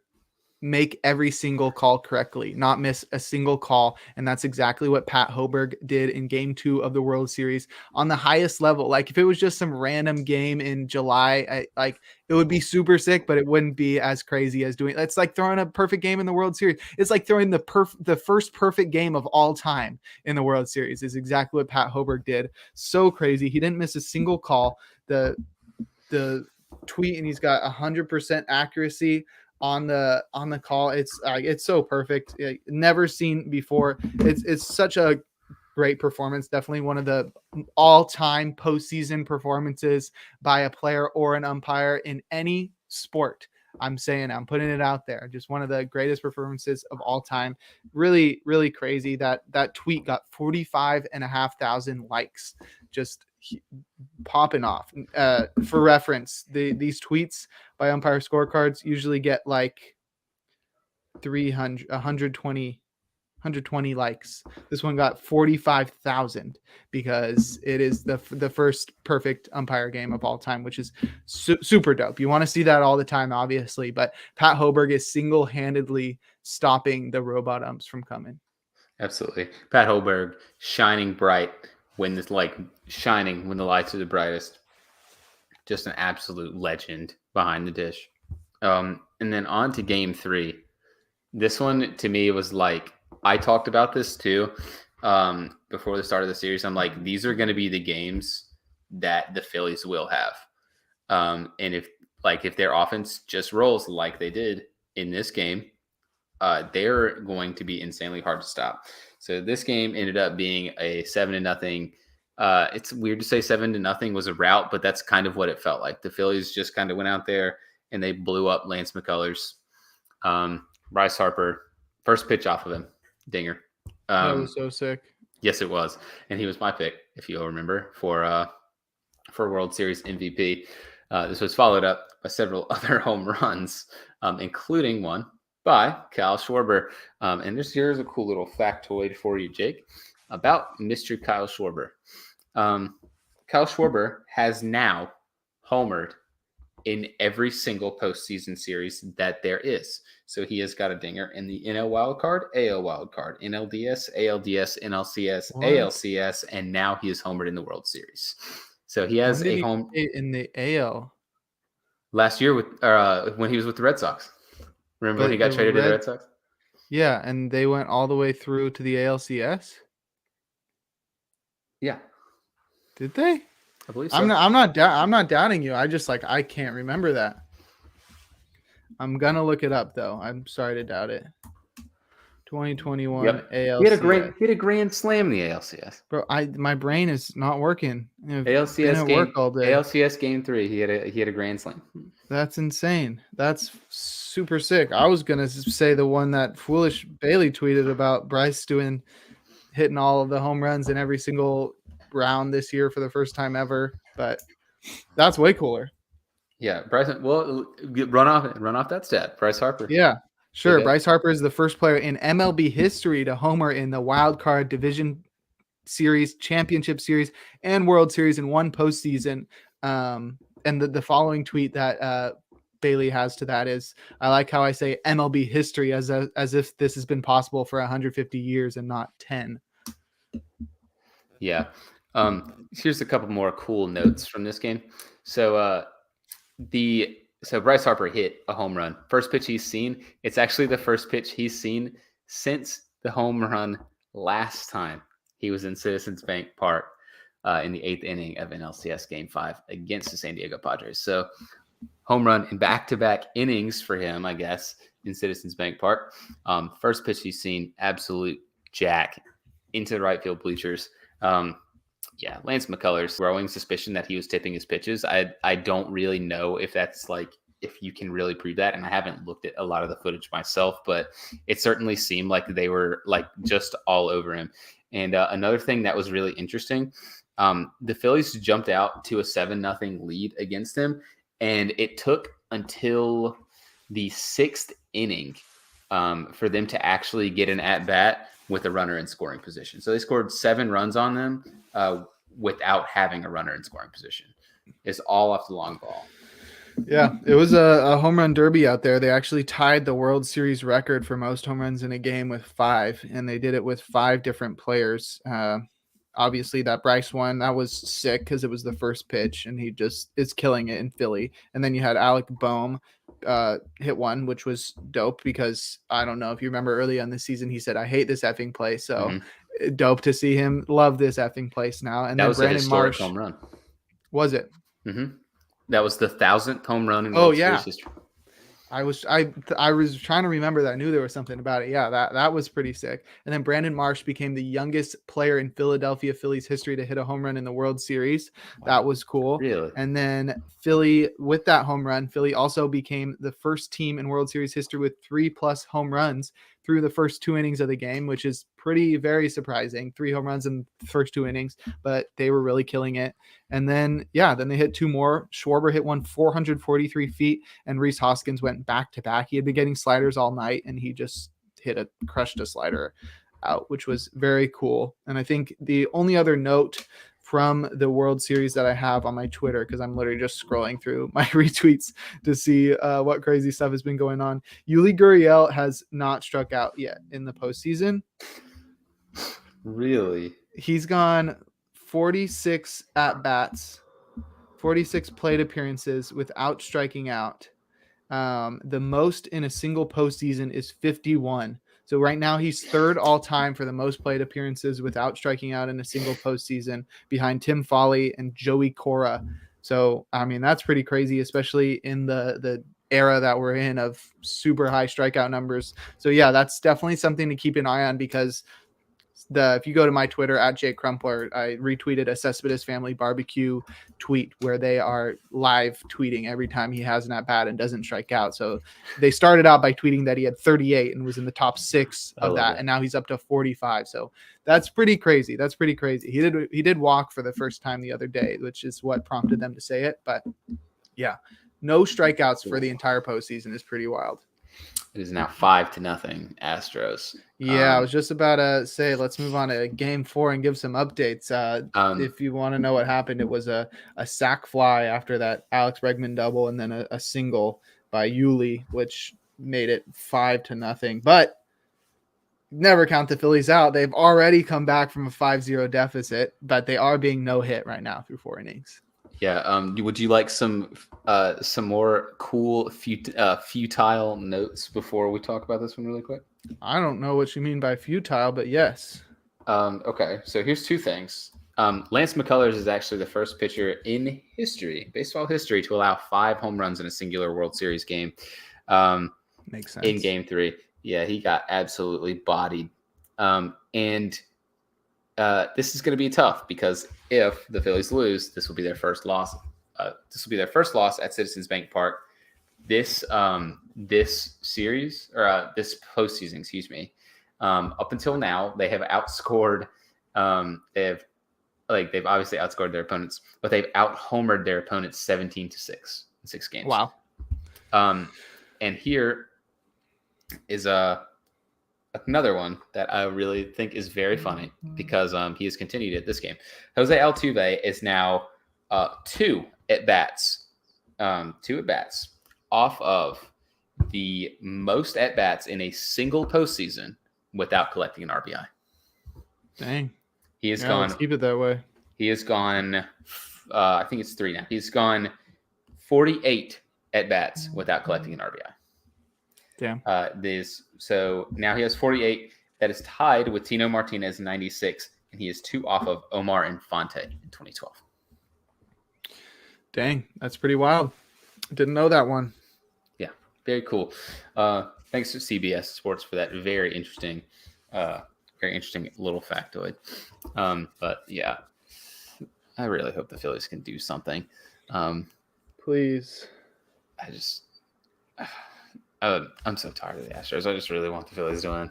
make every single call correctly, not miss a single call. And that's exactly what Pat Hoberg did in game 2 of the World Series on the highest level. Like if it was just some random game in July, it would be super sick, but it wouldn't be as crazy as doing. It's like throwing a perfect game in the World Series. It's like throwing the first perfect game of all time in the World Series is exactly what Pat Hoberg did. So crazy. He didn't miss a single call. The tweet, and he's got 100% accuracy on the call. It's so perfect. Never seen before. It's such a great performance. Definitely one of the all-time postseason performances by a player or an umpire in any sport. I'm putting it out there. Just one of the greatest performances of all time. Really, really crazy that tweet got 45,500 likes. Just popping off. For reference, these tweets by umpire scorecards usually get like 120 likes. This one got 45,000 because it is the first perfect umpire game of all time, which is super dope. You want to see that all the time, obviously, but Pat Hoberg is single-handedly stopping the robot umps from coming. Absolutely. Pat Hoberg shining bright when the lights are the brightest. Just an absolute legend behind the dish. And then on to game 3. This one to me was like, I talked about this too before the start of the series. I'm like, these are going to be the games that the Phillies will have. And if their offense just rolls like they did in this game, they're going to be insanely hard to stop. So this game ended up being a 7-0. It's weird to say 7-0 was a rout, but that's kind of what it felt like. The Phillies just kind of went out there and they blew up Lance McCullers. Bryce Harper, first pitch off of him, dinger. That was so sick. Yes, it was. And he was my pick, if you'll remember, for World Series MVP. This was followed up by several other home runs, including one by Kyle Schwarber. And here's a cool little factoid for you, Jake, about Mr. Kyle Schwarber. Kyle Schwarber has now homered in every single postseason series that there is. So he has got a dinger in the NL wildcard, AL wildcard, NLDS, ALDS, NLCS, ALCS, and now he is homered in the World Series. So he has a home in the AL last year with when he was with the Red Sox. Remember when he got traded to the Red Sox? Yeah, and they went all the way through to the ALCS. Yeah. Did they? I believe so. I'm not doubting you. I can't remember that. I'm gonna look it up though. I'm sorry to doubt it. 2021 ALCS. He had a grand slam in the ALCS. Bro, my brain is not working. ALCS game work all day. ALCS game 3. He had a grand slam. That's insane. That's super sick. I was gonna say the one that foolish Bailey tweeted about Bryce hitting all of the home runs in every single round this year for the first time ever, but that's way cooler. Yeah, Bryson. Well, run off that stat. Bryce Harper. Yeah, sure. Bryce Harper is the first player in MLB history to homer in the Wild Card Division Series, Championship Series, and World Series in one postseason. And the following tweet that Bailey has to that is, I like how I say MLB history as if this has been possible for 150 years and not 10. Yeah. Here's a couple more cool notes from this game. So Bryce Harper hit a home run. First pitch he's seen. It's actually the first pitch he's seen since the home run last time he was in Citizens Bank Park in the 8th inning of NLCS Game 5 against the San Diego Padres. So home run in back-to-back innings for him, I guess, in Citizens Bank Park. First pitch he's seen, absolute jack into the right field bleachers. Yeah, Lance McCullers, growing suspicion that he was tipping his pitches. I don't really know if that's if you can really prove that. And I haven't looked at a lot of the footage myself, but it certainly seemed like they were just all over him. And another thing that was really interesting, the Phillies jumped out to a 7-0 lead against him. And it took until the 6th inning for them to actually get an at-bat with a runner in scoring position. So they scored 7 runs on them without having a runner in scoring position. It's all off the long ball. Yeah, it was a home run derby out there. They actually tied the World Series record for most home runs in a game with 5, and they did it with 5 different players. Obviously, that Bryce one, that was sick because it was the first pitch, and he just is killing it in Philly. And then you had Alec Boehm hit one, which was dope because I don't know if you remember early on the season, he said, "I hate this effing place." So dope to see him love this effing place now. And that then was Brandon a historic Marsh, home run. was it? That was the 1,000th home run in Oh, World yeah. Series history. I was trying to remember that. I knew there was something about it. Yeah, that was pretty sick. And then Brandon Marsh became the youngest player in Philadelphia Phillies history to hit a home run in the World Series. Wow. That was cool. Really? And then Philly, with that home run, Philly also became the first team in World Series history with 3+ home runs through the first 2 innings of the game, which is very surprising. 3 home runs in the first 2 innings, but they were really killing it. And then, then they hit 2 more. Schwarber hit one 443 feet, and Rhys Hoskins went back to back. He had been getting sliders all night, and he just crushed a slider out, which was very cool. And I think the only other note from the World Series that I have on my Twitter, because I'm literally just scrolling through my retweets to see what crazy stuff has been going on. Yuli Gurriel has not struck out yet in the postseason. Really? He's gone 46 at-bats, 46 plate appearances without striking out. The most in a single postseason is 51. So right now he's 3rd all time for the most plate appearances without striking out in a single postseason, behind Tim Foley and Joey Cora. So, I mean, that's pretty crazy, especially in the era that we're in of super high strikeout numbers. So yeah, that's definitely something to keep an eye on, because if you go to my Twitter at Jake Crumpler, I retweeted a Cespedes Family Barbecue tweet where they are live tweeting every time he has an at bat and doesn't strike out. So they started out by tweeting that he had 38 and was in the top 6 of that, and now he's up to 45. So that's pretty crazy. He did walk for the first time the other day, which is what prompted them to say it. But yeah, no strikeouts for the entire postseason is pretty wild. It is now 5-0 Astros. Yeah, I was just about to say, let's move on to Game 4 and give some updates. If you want to know what happened, it was a sac fly after that Alex Bregman double, and then a single by Yuli, which made it 5-0. But never count the Phillies out. They've already come back from a 5-0 deficit, but they are being no hit right now through 4 innings. Yeah. Would you like some more cool futile notes before we talk about this one really quick? I don't know what you mean by futile, but yes. Okay. So here's 2 things. Lance McCullers is actually the first pitcher in baseball history, to allow 5 home runs in a singular World Series game. Makes sense. In Game 3. Yeah, he got absolutely bodied. And this is going to be tough, because if the Phillies lose, this will be their first loss. This will be their first loss at Citizens Bank Park. This series, or this postseason, excuse me. Up until now, they have outscored. They've obviously outscored their opponents, but they've out-homered their opponents 17-6 in 6 games. Wow. And here is another one that I really think is very funny, because he has continued it this game. Jose Altuve is now 2 at-bats off of the most at-bats in a single postseason without collecting an RBI. Dang. He has gone. Let's keep it that way. He has gone, I think it's 3 now. He's gone 48 at-bats without collecting an RBI. Damn. So now he has 48. That is tied with Tino Martinez 96, and he is 2 off of Omar Infante in 2012. Dang, that's pretty wild. Didn't know that one. Yeah, very cool. Thanks to CBS Sports for that very interesting little factoid. But yeah, I really hope the Phillies can do something. Please. I'm so tired of the Astros. I just really want the Phillies to win.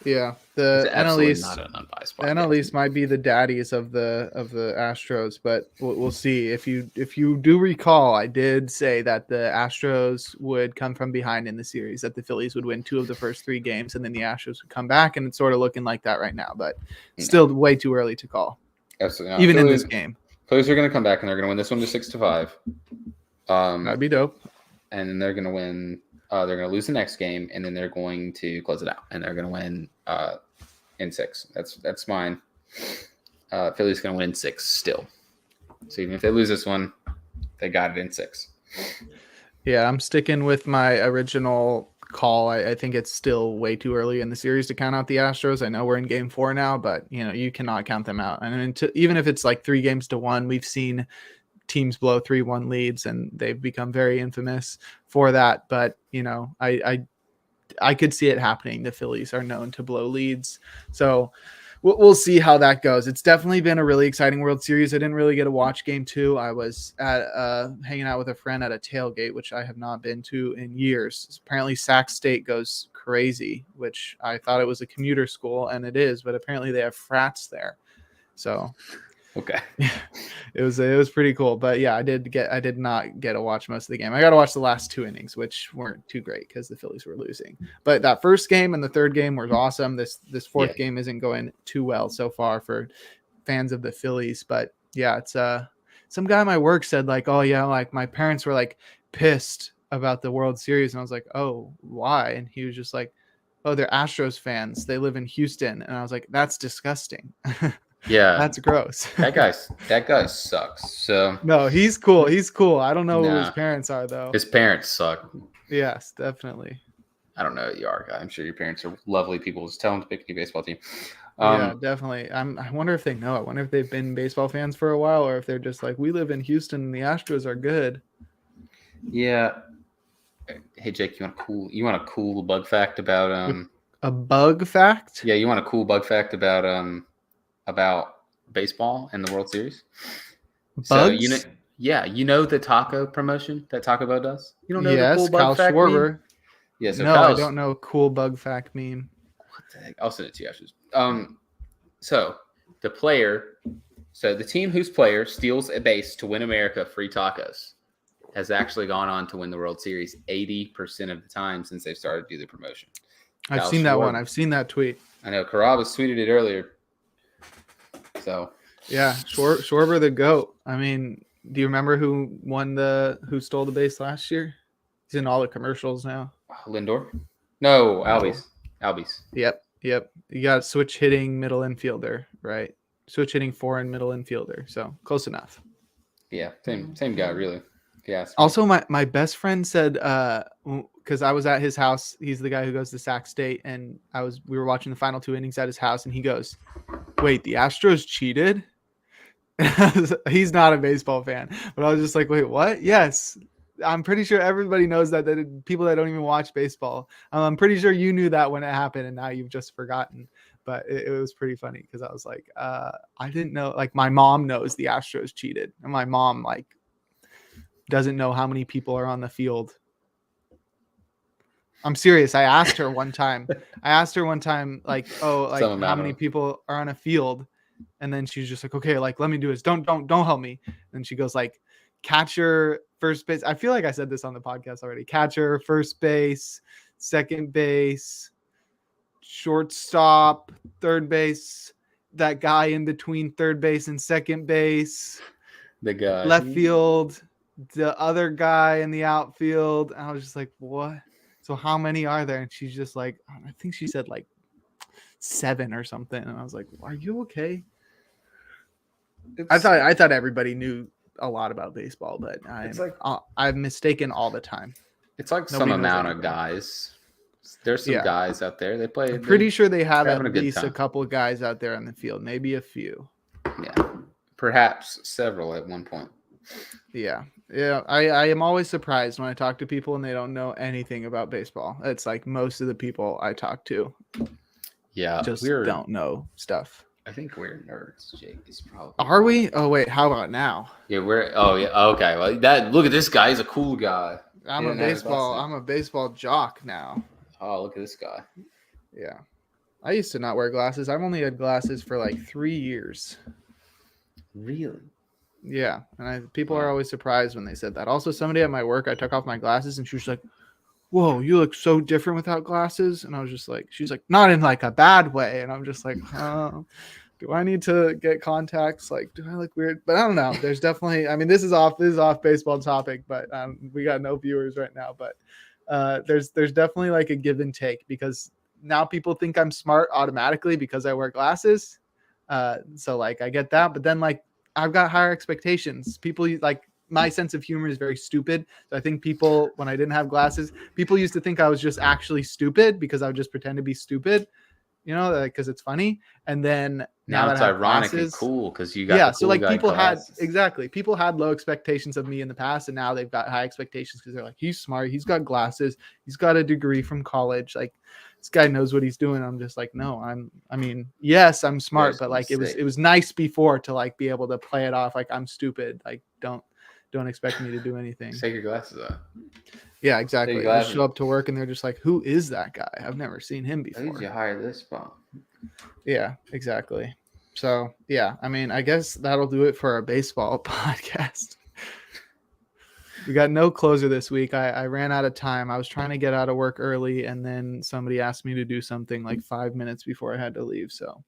Yeah, the NL East might be the daddies of the Astros, but we'll see. If you do recall, I did say that the Astros would come from behind in the series, that the Phillies would win 2 of the first 3 games, and then the Astros would come back, and it's sort of looking like that right now, but still way too early to call. Absolutely not. Even in this game. Phillies are going to come back, and they're going to win this one to 6-5. That'd be dope. And then they're going to win. They're going to lose the next game, and then they're going to close it out, and they're going to win in 6. That's mine. Philly's going to win in 6 still. So even if they lose this one, they got it in 6. Yeah, I'm sticking with my original call. I think it's still way too early in the series to count out the Astros. I know we're in game 4 now, but you cannot count them out. And even if it's like 3-1, we've seen teams blow 3-1 leads, and they've become very infamous for that. But I could see it happening. The Phillies are known to blow leads, so we'll see how that goes. It's definitely been a really exciting World Series. I didn't really get to watch game 2. I was at hanging out with a friend at a tailgate, which I have not been to in years. Apparently Sac State goes crazy, which I thought it was a commuter school, and it is, but apparently they have frats there. So okay. It was pretty cool. But yeah, I did not get to watch most of the game. I got to watch the last 2 innings, which weren't too great because the Phillies were losing. But that first game and the third game was awesome. This fourth game isn't going too well so far for fans of the Phillies. But yeah, it's some guy at my work said like, oh yeah, like my parents were like pissed about the World Series, and I was like, oh, why? And he was just like, oh, they're Astros fans. They live in Houston. And I was like, that's disgusting. Yeah, that's gross. that guy sucks. So no, he's cool. I don't know who his parents are though. His parents suck. Yes, definitely. I don't know who you are. I'm sure your parents are lovely people. Just tell them to pick a new baseball team. Yeah, definitely. I wonder if they know. I wonder if they've been baseball fans for a while, or if they're just like, we live in Houston and the Astros are good. Yeah. Hey Jake, you want a cool bug fact about a bug fact? Yeah, you want a cool bug fact about baseball and the World Series? Bugs? So you know the taco promotion that Taco Bell does? You don't know the cool bug Kyle fact Schwarber. meme? Yeah, so no, I don't know cool bug fact meme. What the heck? I'll send it to you after. So the team whose player steals a base to win America free tacos has actually gone on to win the World Series 80% of the time since they've started to do the promotion. I've seen that one. I've seen that tweet. I know Carabas tweeted it earlier. So yeah, Schwarber the GOAT. I mean, do you remember who stole the base last year? He's in all the commercials now. Lindor? No, Albies. Yep. You got switch hitting middle infielder, right? Switch hitting foreign middle infielder. So close enough. Yeah, same guy, really. Yeah. Also, my best friend said, because I was at his house. He's the guy who goes to Sac State, and we were watching the final 2 innings at his house, and he goes, "Wait, the Astros cheated?" He's not a baseball fan, but I was just like, "Wait, what?" Yes, I'm pretty sure everybody knows that people that don't even watch baseball. I'm pretty sure you knew that when it happened, and now you've just forgotten. But it was pretty funny because I was like, I didn't know. Like, my mom knows the Astros cheated, and my mom like doesn't know how many people are on the field. I'm serious. I asked her one time, like, how many people are on a field? And then she's just like, okay, like, let me do this. Don't help me. And she goes like, catcher, first base. I feel like I said this on the podcast already. Catcher, first base, second base, shortstop, third base, that guy in between third base and second base, the guy left field, the other guy in the outfield. And I was just like, what? So how many are there? And she's just like, I think she said like 7 or something. And I was like, are you okay? I thought everybody knew a lot about baseball, but I'm mistaken all the time. It's like some amount of guys. There's some guys out there. They play. I'm pretty sure they have at least a couple of guys out there on the field, maybe a few. Yeah, perhaps several at one point. Yeah. I am always surprised when I talk to people and they don't know anything about baseball. It's like most of the people I talk to, just don't know stuff. I think we're nerds, Jake. Is probably. Are we? Oh wait, how about now? Yeah, we're. Oh yeah. Okay. Well, look at this guy. He's a cool guy. I'm a baseball jock now. Oh, look at this guy. Yeah. I used to not wear glasses. I've only had glasses for like 3 years. Really? Yeah. And people are always surprised when they said that. Also, somebody at my work, I took off my glasses and she was like, whoa, you look so different without glasses. And I was just like, she's like, not in like a bad way. And I'm just like, oh, do I need to get contacts? Like, do I look weird? But I don't know. There's definitely, I mean, this is off baseball topic, but we got no viewers right now. But there's definitely like a give and take, because now people think I'm smart automatically because I wear glasses. So like I get that, but then like I've got higher expectations. People like, my sense of humor is very stupid. So I think people, when I didn't have glasses, people used to think I was just actually stupid because I would just pretend to be stupid, you know, because it's funny. And then now it's that I have ironic glasses, and cool because you got the cool so like guy people glasses. people had low expectations of me in the past, and now they've got high expectations because they're like, he's smart, he's got glasses, he's got a degree from college, like this guy knows what he's doing. I'm just like, no, I mean, yes, I'm smart, Yes, but like you're it was nice before to like be able to play it off like I'm stupid. Like don't expect me to do anything. Take your glasses off. Yeah, exactly. glasses. Just show up to work and they're just like, who is that guy? I've never seen him Who did you before. hire this from? Yeah, exactly. So yeah, I mean, I guess that'll do it for our baseball podcast. We got no closer this week. I ran out of time. I was trying to get out of work early, and then somebody asked me to do something like 5 minutes before I had to leave. So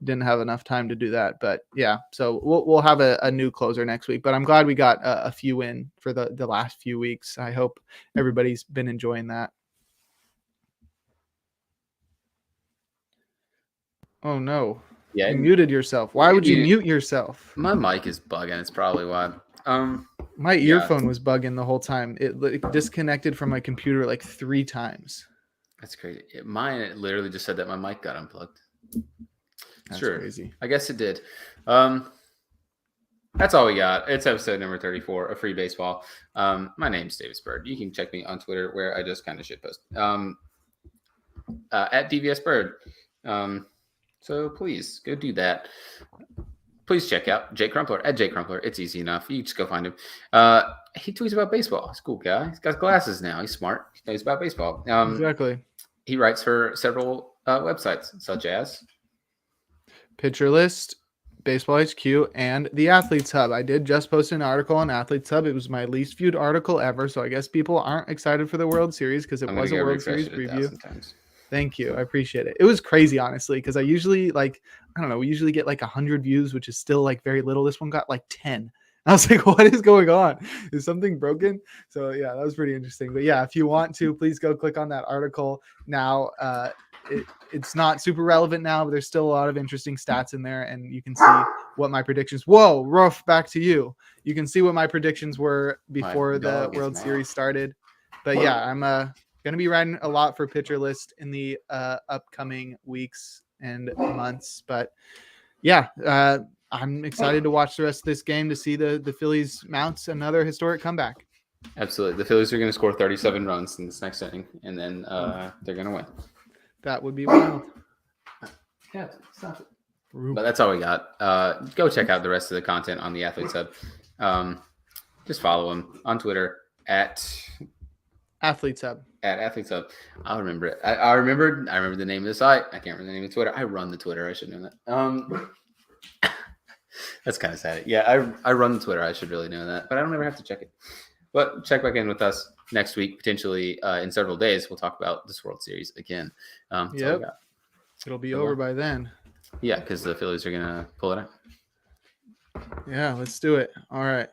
didn't have enough time to do that. But yeah, so we'll have a new closer next week. But I'm glad we got a few in for the last few weeks. I hope everybody's been enjoying that. Oh no. Yeah, You muted yourself. Why would you mute yourself? my mic is bugging. It's probably why. My earphone was bugging the whole time. It disconnected from my computer like 3 times. That's crazy. Mine literally just said that my mic got unplugged. That's sure. crazy. I guess it did. That's all we got. It's episode number 34 of Free Baseball. My name's Davis Bird. You can check me on Twitter where I just kind of shitpost. At DVS Bird. So please go do that. Please check out Jake Crumpler at Jake Crumpler. It's easy enough. You just go find him. He tweets about baseball. He's a cool guy. He's got glasses now. He's smart. He knows about baseball. Exactly. He writes for several websites, such as Pitcher List, Baseball HQ, and the Athletes Hub. I did just post an article on Athletes Hub. It was my least viewed article ever, so I guess people aren't excited for the World Series because it was a World Series preview. Thank you. I appreciate it. It was crazy, honestly, because I usually we usually get like 100 views, which is still like very little. This one got like 10. I was like, what is going on? Is something broken? So yeah, that was pretty interesting. But yeah, if you want to, please go click on that article now. It's not super relevant now, but there's still a lot of interesting stats in there, and you can see what my predictions. Whoa, Ruff, back to you. You can see what my predictions were before the World Series started. But yeah, I'm going to be writing a lot for Pitcher List in the upcoming weeks and months. But yeah, I'm excited to watch the rest of this game to see the Phillies mount another historic comeback. Absolutely. The Phillies are going to score 37 runs in this next inning, and then they're going to win. That would be wild. Yeah, stop it. But that's all we got. Go check out the rest of the content on the Athletes Hub. Just follow him on Twitter at Athletes Hub. At Athletes Hub. I'll remember it. I remember the name of the site. I can't remember the name of Twitter. I run the Twitter. I should know that. That's kind of sad. Yeah, I run the Twitter. I should really know that, but I don't ever have to check it. But check back in with us next week, potentially in several days. We'll talk about this World Series again. Yep. It'll be over by then. Yeah, because the Phillies are going to pull it out. Yeah, let's do it. All right.